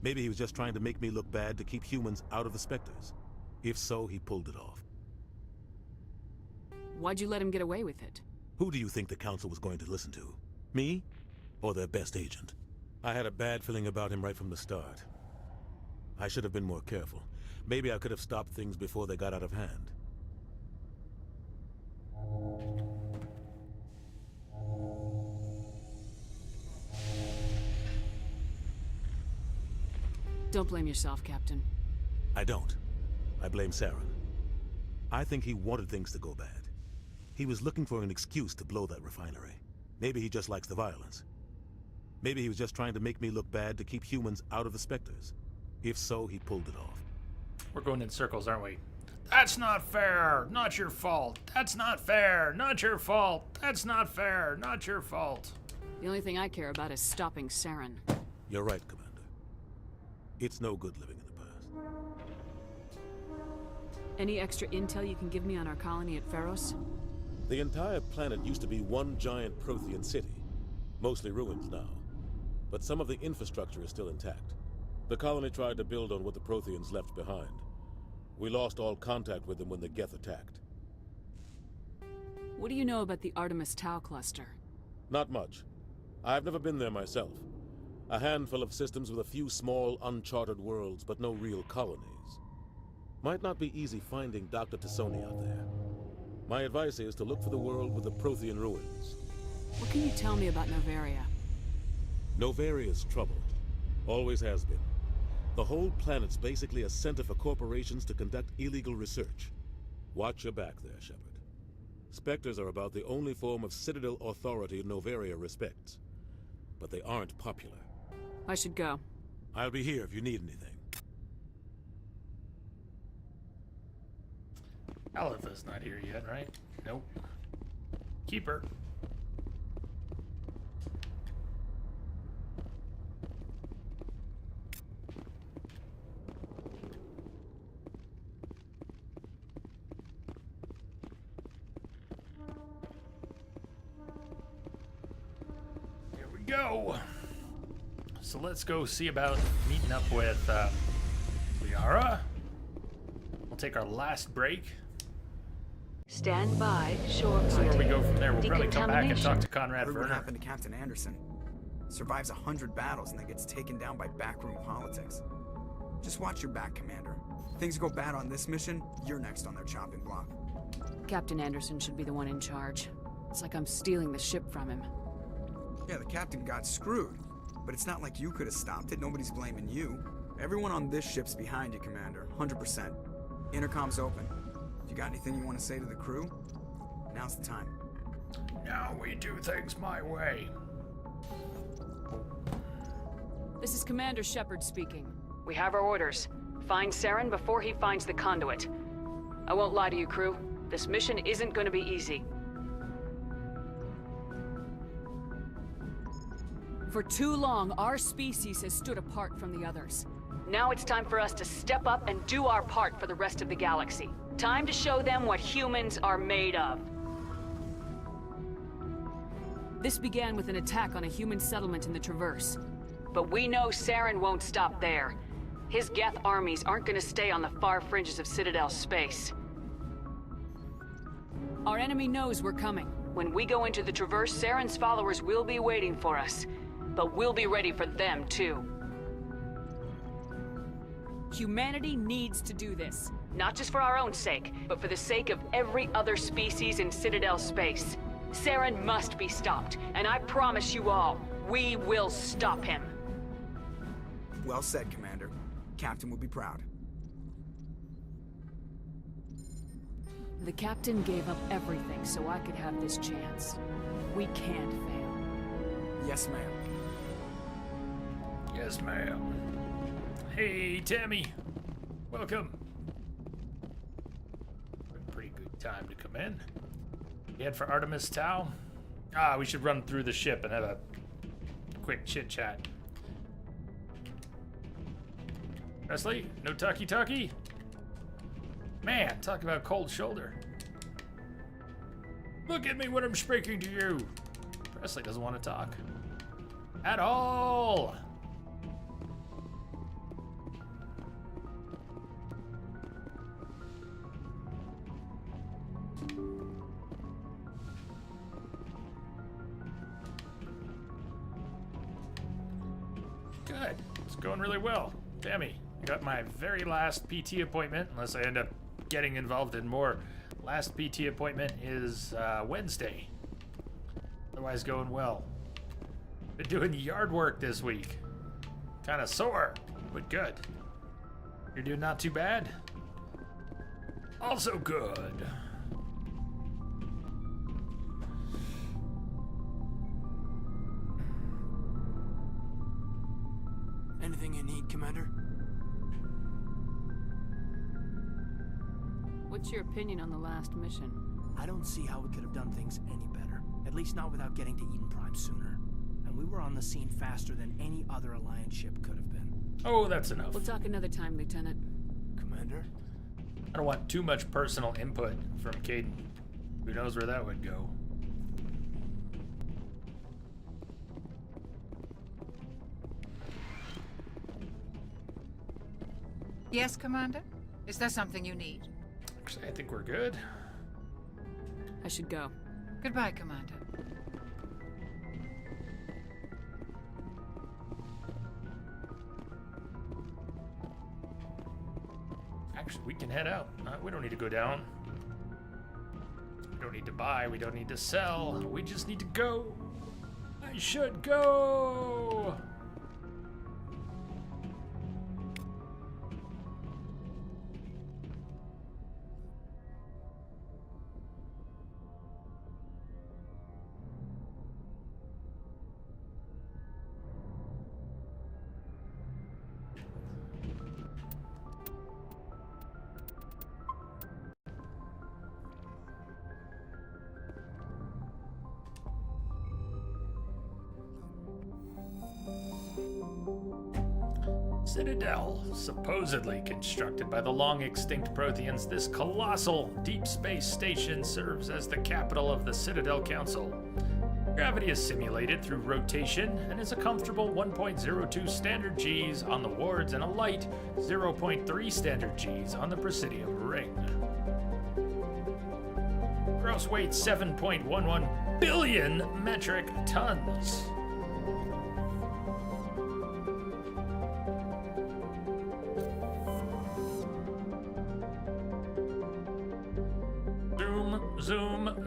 Maybe he was just trying to make me look bad to keep humans out of the Spectres. If so, he pulled it off. Why'd you let him get away with it? Who do you think the Council was going to listen to? Me? Or their best agent? I had a bad feeling about him right from the start. I should have been more careful. Maybe I could have stopped things before they got out of hand. Don't blame yourself, Captain. I don't. I blame Saren. I think he wanted things to go bad. He was looking for an excuse to blow that refinery. Maybe he just likes the violence. Maybe he was just trying to make me look bad to keep humans out of the Spectres. If so, he pulled it off. We're going in circles, aren't we? That's not fair. Not your fault. That's not fair. Not your fault. That's not fair. Not your fault. The only thing I care about is stopping Saren. You're right, Commander. It's no good living in the past. Any extra intel you can give me on our colony at Feros? The entire planet used to be one giant Prothean city. Mostly ruins now. But some of the infrastructure is still intact. The colony tried to build on what the Protheans left behind. We lost all contact with them when the Geth attacked. What do you know about the Artemis Tau cluster? Not much. I've never been there myself. A handful of systems with a few small, uncharted worlds, but no real colonies. Might not be easy finding Dr. T'Soni out there. My advice is to look for the world with the Prothean ruins. What can you tell me about Noveria? Novaria's trouble. Always has been. The whole planet's basically a center for corporations to conduct illegal research. Watch your back there, Shepard. Spectres are about the only form of Citadel authority Noveria respects. But they aren't popular. I should go. I'll be here if you need anything. Alepha's not here yet, right? Nope. Keep her. Here we go. So let's go see about meeting up with Liara. We'll take our last break. Stand by, shore See where we go from there. We'll probably come back and talk to Decontamination. Conrad Heard what Werner. happened to Captain Anderson. Survives 100 battles and then gets taken down by backroom politics. Just watch your back, Commander. Things go bad on this mission, you're next on their chopping block. Captain Anderson should be the one in charge. It's like I'm stealing the ship from him. Yeah, the captain got screwed. But it's not like you could have stopped it. Nobody's blaming you. Everyone on this ship's behind you, Commander. 100%. Intercom's open. If you got anything you want to say to the crew, now's the time. Now we do things my way. This is Commander Shepard speaking. We have our orders. Find Saren before he finds the conduit. I won't lie to you, crew. This mission isn't going to be easy. For too long, our species has stood apart from the others. Now it's time for us to step up and do our part for the rest of the galaxy. Time to show them what humans are made of. This began with an attack on a human settlement in the Traverse. But we know Saren won't stop there. His Geth armies aren't gonna stay on the far fringes of Citadel space. Our enemy knows we're coming. When we go into the Traverse, Saren's followers will be waiting for us. But we'll be ready for them, too. Humanity needs to do this. Not just for our own sake, but for the sake of every other species in Citadel space. Saren must be stopped, and I promise you all, we will stop him. Well said, Commander. Captain will be proud. The Captain gave up everything so I could have this chance. We can't fail. Yes, ma'am. Yes, ma'am. Hey, Tammy. Welcome. Pretty good time to come in. You head for Artemis Tau? We should run through the ship and have a quick chit-chat. Presley, no talkie-talkie? Man, talk about cold shoulder. Look at me when I'm speaking to you. Presley doesn't want to talk. At all. Good. It's going really well. Tammy, I got my very last PT appointment, unless I end up getting involved in more. Last PT appointment is Wednesday. Otherwise going well. Been doing yard work this week. Kind of sore, but good. You're doing not too bad? Also good. Anything you need, Commander? What's your opinion on the last mission? I don't see how we could have done things any better. At least not without getting to Eden Prime sooner. And we were on the scene faster than any other Alliance ship could have been. Oh, that's enough. We'll talk another time, Lieutenant. Commander? I don't want too much personal input from Kaidan. Who knows where that would go. Yes, Commander? Is there something you need? Actually, I think we're good. I should go. Goodbye, Commander. Actually, we can head out. We don't need to go down. We don't need to buy. We don't need to sell. We just need to go. I should go. Citadel, supposedly constructed by the long-extinct Protheans, this colossal deep space station serves as the capital of the Citadel Council. Gravity is simulated through rotation and is a comfortable 1.02 standard Gs on the wards and a light 0.3 standard Gs on the Presidium ring. Gross weight 7.11 billion metric tons.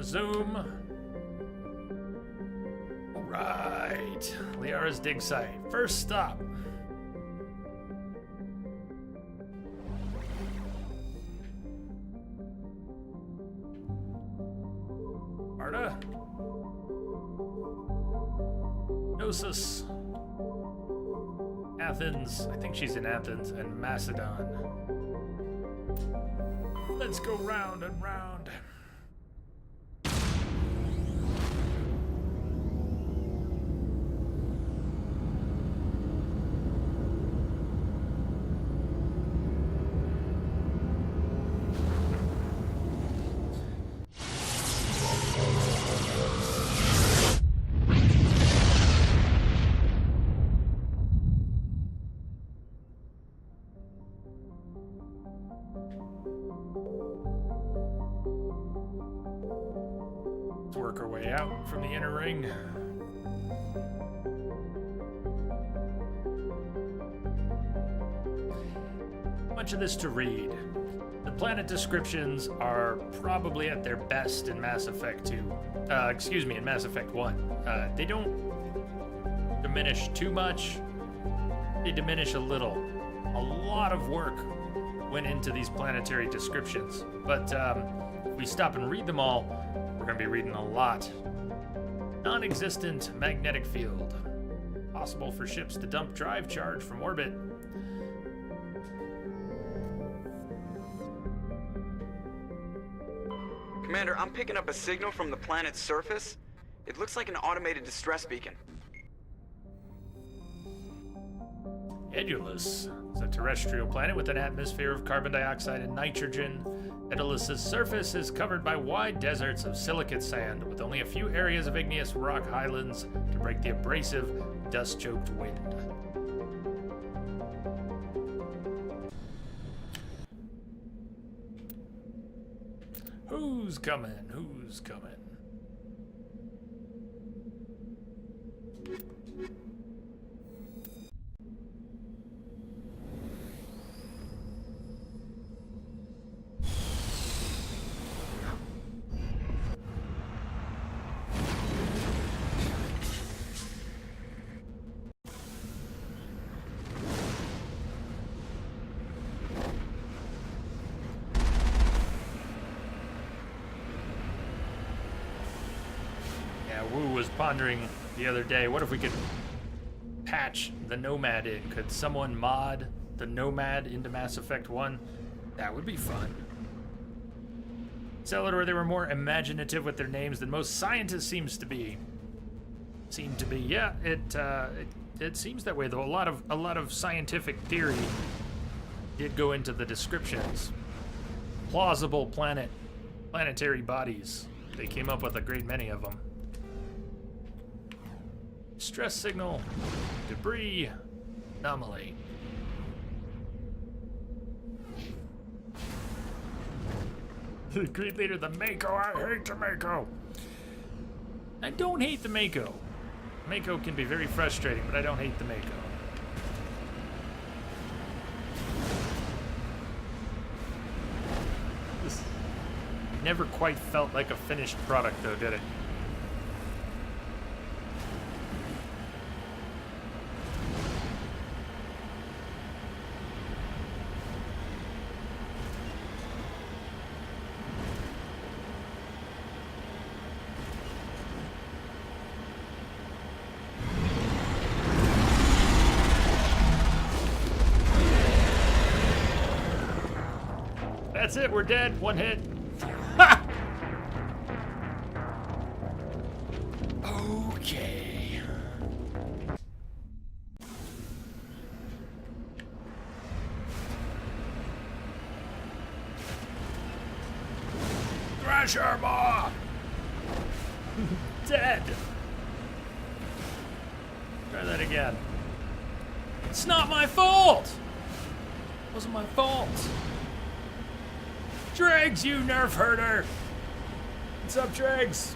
Zoom. Right. Liara's dig site. First stop. Arda. Gnosis. Athens. I think she's in Athens and Macedon. Let's go round and round. out from the inner ring. Much of this to read. The planet descriptions are probably at their best in Mass Effect 2. In Mass Effect 1. They don't diminish too much. They diminish a little. A lot of work went into these planetary descriptions. But if we stop and read them all, we're going to be reading a lot. Non-existent magnetic field. Possible for ships to dump drive charge from orbit. Commander, I'm picking up a signal from the planet's surface. It looks like an automated distress beacon. Edulus is a terrestrial planet with an atmosphere of carbon dioxide and nitrogen. Edulus's surface is covered by wide deserts of silicate sand, with only a few areas of igneous rock highlands to break the abrasive, dust-choked wind. Who's coming? Who's coming? Wu was pondering the other day, what if we could patch the Nomad in? Could someone mod the Nomad into Mass Effect 1? That would be fun. Celador, they were more imaginative with their names than most scientists seem to be. Yeah, it seems that way though. A lot of scientific theory did go into the descriptions. Plausible planetary bodies. They came up with a great many of them. Stress signal, debris, anomaly. Great leader, the Mako. I hate the Mako. I don't hate the Mako. Mako can be very frustrating, but I don't hate the Mako. This never quite felt like a finished product, though, did it? That's it, we're dead. One hit. Ha! Okay. Thrasher Maw! Dead. Try that again. It's not my fault! It wasn't my fault. Dregs, you nerf herder! What's up, Dregs?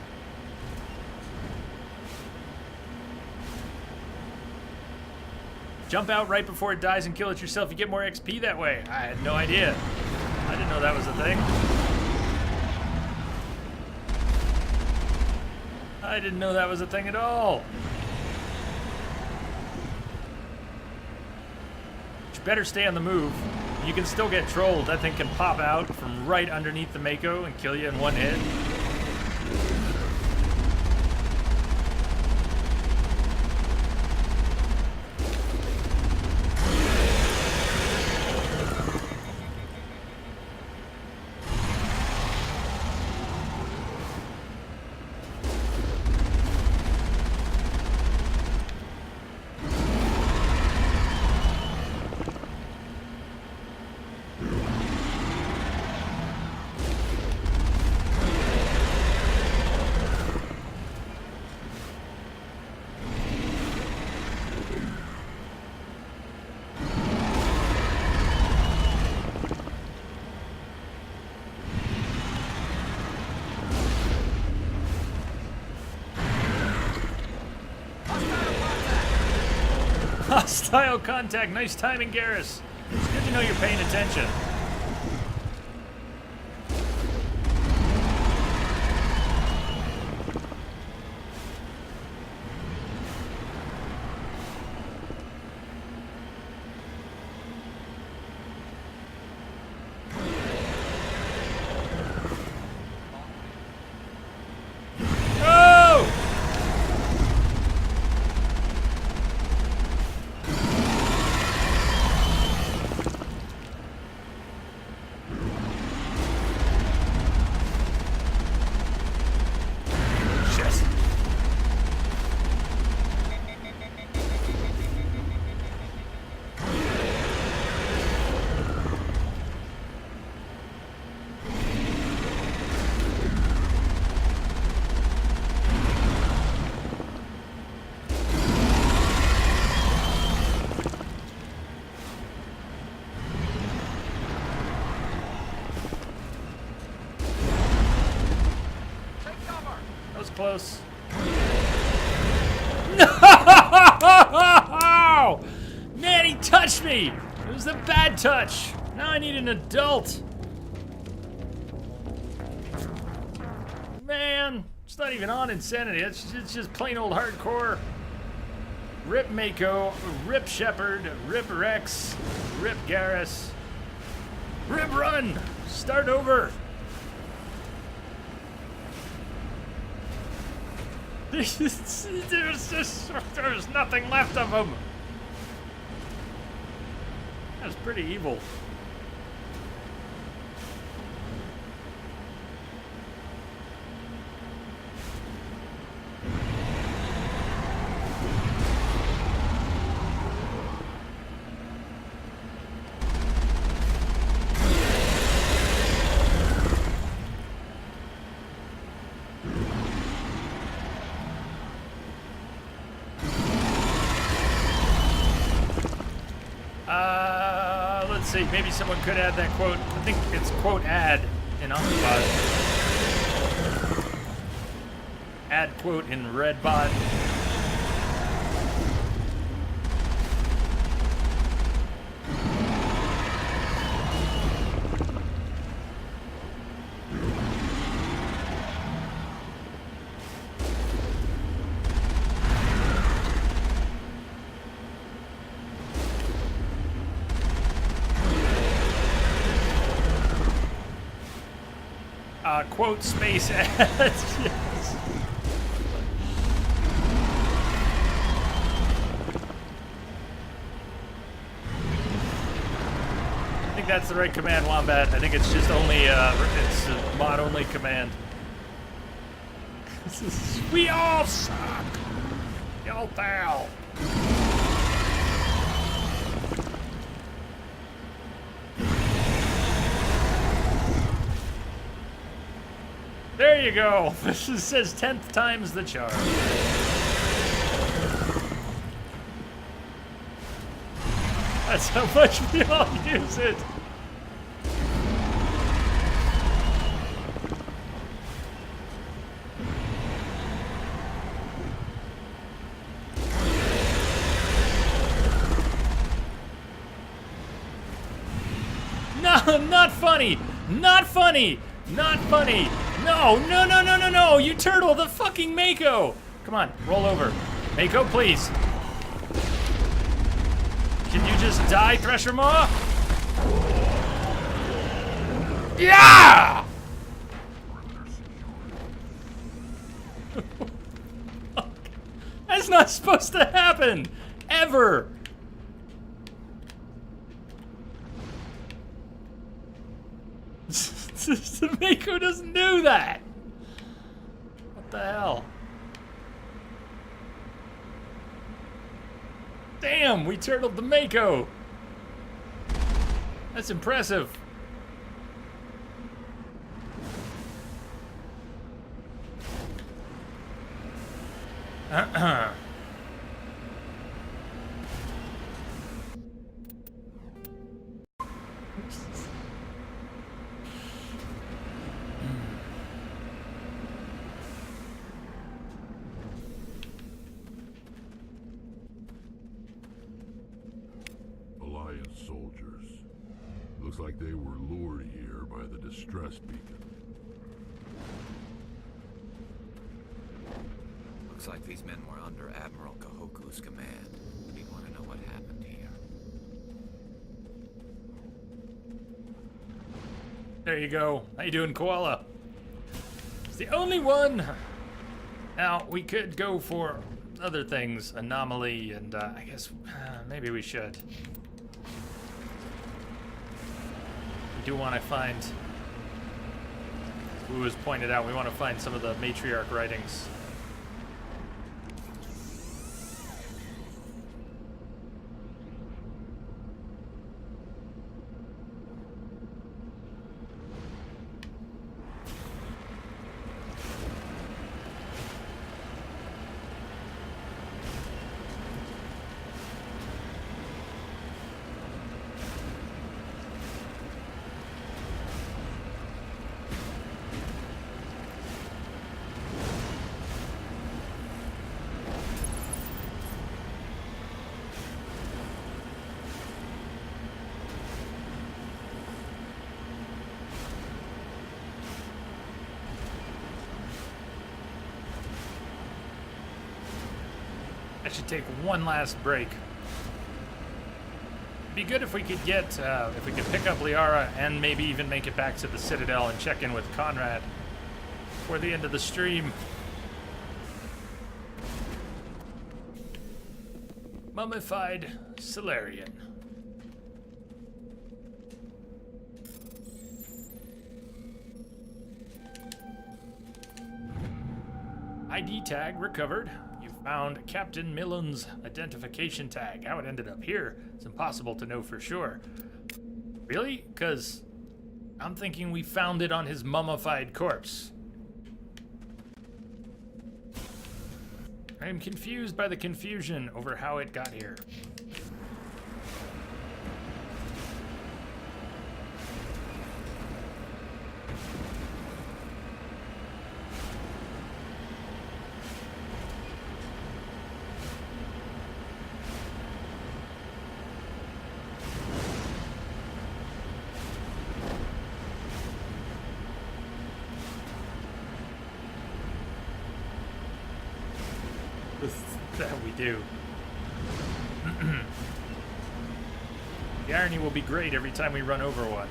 Jump out right before it dies and kill it yourself. You get more XP that way. I had no idea. I didn't know that was a thing. I didn't know that was a thing at all. You better stay on the move. You can still get trolled. That thing can pop out from right underneath the Mako and kill you in one hit. Hostile contact. Nice timing, Garrus. It's good to know you're paying attention. Close. No! Man, he touched me! It was a bad touch. Now I need an adult. Man, it's not even on Insanity. It's just plain old hardcore. Rip Mako, Rip Shepard, Rip Rex, Rip Garrus. Rip Run! Start over! There's nothing left of him. That's pretty evil. Let's see, maybe someone could add that quote. I think it's quote add in Omnibot. Add quote in Redbot. Quote space ads. Yes. I think that's the right command, Wombat. I think it's just only it's a mod only command. We all suck. Y'all pal. There you go. This says 10th time's the charm. That's how much we all use it. No, not funny. Not funny. Not funny. No, no, no, no, no, no! You turtle the fucking Mako! Come on, roll over. Mako, please. Can you just die, Thresher Maw? Yeah! That's not supposed to happen! Ever! The Mako doesn't do that! What the hell? Damn, we turtled the Mako! That's impressive. soldiers. Looks like they were lured here by the distress beacon. Looks like these men were under Admiral Kahoku's command. We want to know what happened here. There you go. How you doing, Koala? It's the only one. Now, we could go for other things, anomaly, and I guess maybe we should. We do want to find, who was pointed out, we want to find some of the matriarch writings. I should take one last break. It'd be good if we could get, if we could pick up Liara and maybe even make it back to the Citadel and check in with Conrad before the end of the stream. Mummified Salarian. ID tag recovered. You found Captain Millen's identification tag. How it ended up here, it's impossible to know for sure. Really? Because I'm thinking we found it on his mummified corpse. I am confused by the confusion over how it got here. That we do. The irony will be great every time we run over one.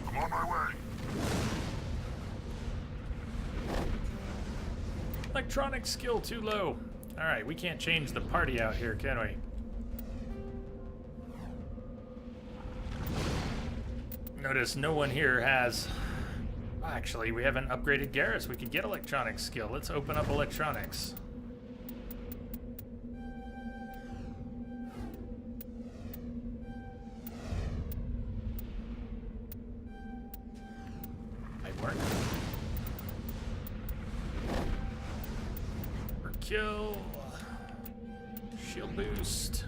I'm on my way. Electronic skill too low. All right, we can't change the party out here, can we? Notice no one here has... Actually, we haven't upgraded Garrus. We could get electronic skill. Let's open up electronics. Might work. For kill. Shield boost.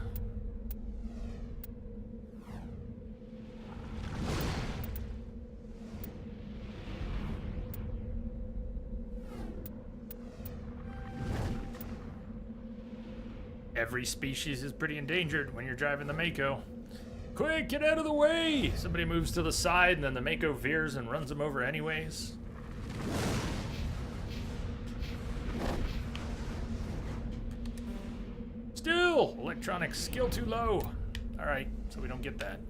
Every species is pretty endangered when you're driving the Mako. Quick, get out of the way! Somebody moves to the side and then the Mako veers and runs them over anyways. Still! Electronic skill too low. Alright, so we don't get that.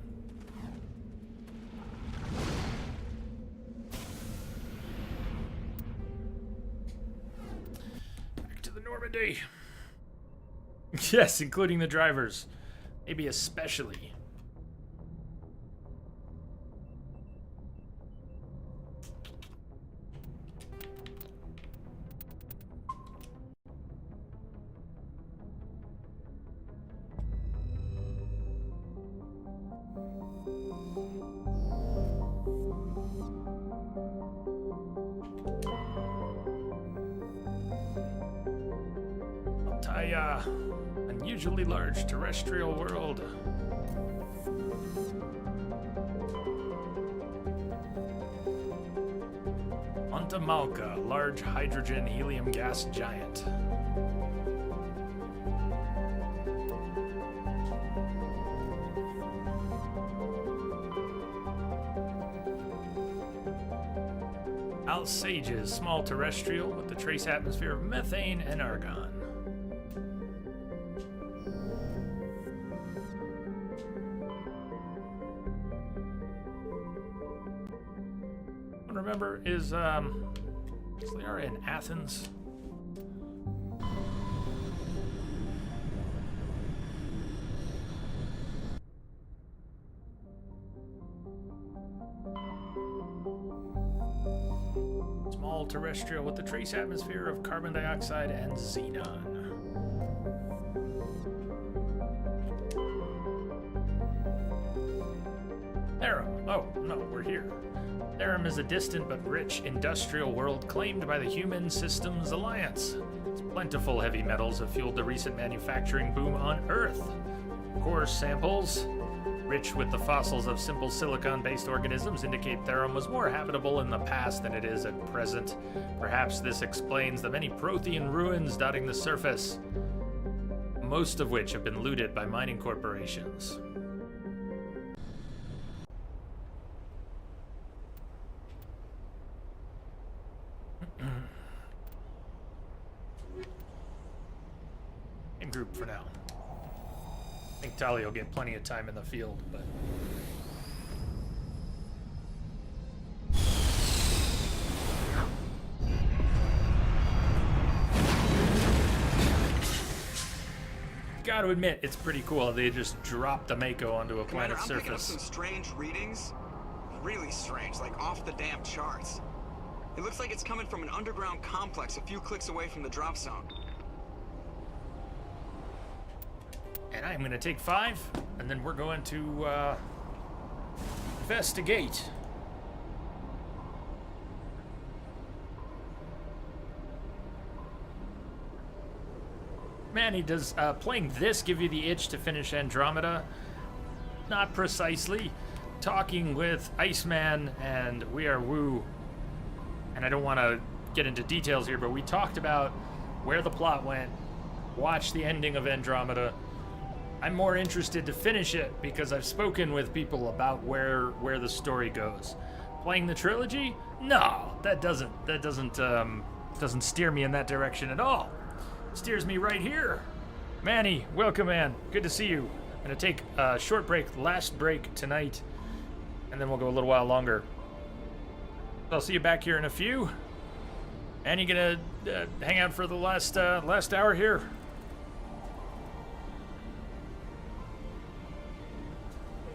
Back to the Normandy. Yes, including the drivers. Maybe especially. Altaya. Unusually large terrestrial world. Santa Malka, large hydrogen helium gas giant. Alsages, small terrestrial with a trace atmosphere of methane and argon. What I remember is they are in Athens. Small terrestrial with a trace atmosphere of carbon dioxide and xenon. Therum. Oh, no, we're here. Therum is a distant but rich industrial world claimed by the Human Systems Alliance. Its plentiful heavy metals have fueled the recent manufacturing boom on Earth. Core samples, rich with the fossils of simple silicon-based organisms, indicate Therum was more habitable in the past than it is at present. Perhaps this explains the many Prothean ruins dotting the surface, most of which have been looted by mining corporations. In group for now. I think Tali will get plenty of time in the field, but... Gotta admit, it's pretty cool. They just dropped the Mako onto a planet's I'm picking up surface. some strange readings. Really strange, like off the damn charts. It looks like it's coming from an underground complex a few clicks away from the drop zone. And I'm going to take 5, and then we're going to investigate. Manny, does playing this give you the itch to finish Andromeda? Not precisely. Talking with Iceman and We Are Woo, and I don't want to get into details here, but we talked about where the plot went, watched the ending of Andromeda. I'm more interested to finish it because I've spoken with people about where the story goes. Playing the trilogy? No, that doesn't steer me in that direction at all. It steers me right here. Manny, welcome, man. Good to see you. I'm gonna take a short break, last break tonight, and then we'll go a little while longer. I'll see you back here in a few. And you gonna hang out for the last hour here?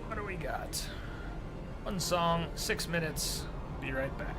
What do we got? One song, 6 minutes. Be right back.